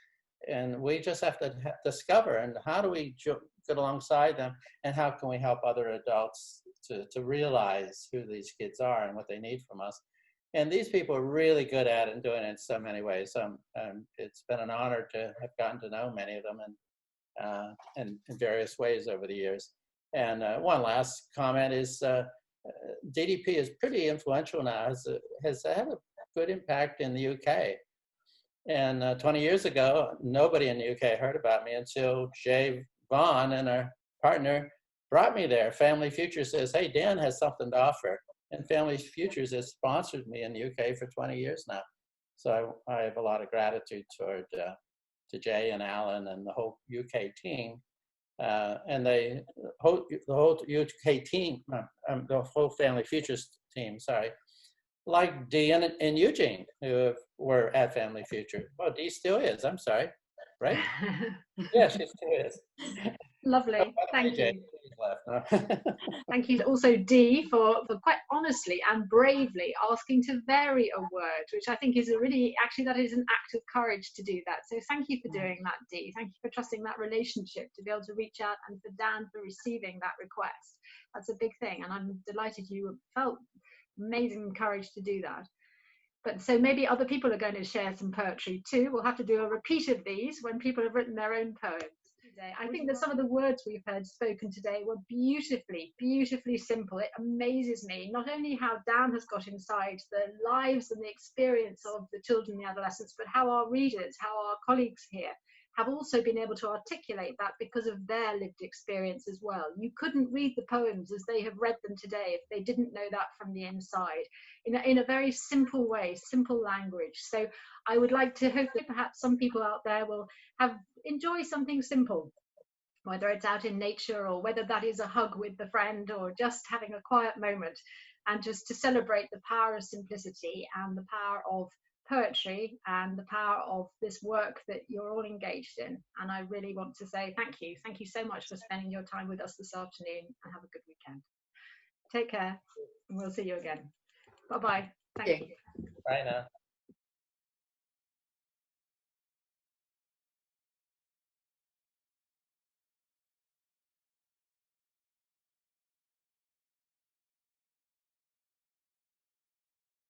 And we just have to discover, and how do we get alongside them, and how can we help other adults to realize who these kids are and what they need from us. And these people are really good at it and doing it in so many ways. It's been an honor to have gotten to know many of them in various ways over the years. And one last comment is DDP is pretty influential now, has had a good impact in the UK. And 20 years ago, nobody in the UK heard about me until Jay Vaughn and our partner brought me there. Family Futures says, hey, Dan has something to offer. And Family Futures has sponsored me in the UK for 20 years now. So I have a lot of gratitude to Jay and Alan and the whole UK team. And the whole UK team, the whole Family Futures team, like Dee and Eugene, who were at Family Future. Well, Dee still is, I'm sorry, right? Yeah, she still is.
Lovely, thank you.
left.
Thank you also, Dee, for quite honestly and bravely asking to vary a word, which I think is a really, actually, that is an act of courage to do that. So thank you for doing that, Dee. Thank you for trusting that relationship to be able to reach out, and for Dan for receiving that request. That's a big thing, and I'm delighted you felt amazing courage to do that. But so maybe other people are going to share some poetry too. We'll have to do a repeat of these when people have written their own poems. I think that some of the words we've heard spoken today were beautifully, beautifully simple. It amazes me not only how Dan has got inside the lives and the experience of the children and the adolescents, but how our readers, how our colleagues here have also been able to articulate that because of their lived experience as well. You couldn't read the poems as they have read them today if they didn't know that from the inside, in a very simple way, simple language. So I would like to hope that perhaps some people out there will enjoy something simple, whether it's out in nature or whether that is a hug with the friend or just having a quiet moment, and just to celebrate the power of simplicity and the power of poetry and the power of this work that you're all engaged in. And I really want to say thank you. Thank you so much for spending your time with us this afternoon, and have a good weekend. Take care, and we'll see you again. Bye-bye. Thank you.
Bye now.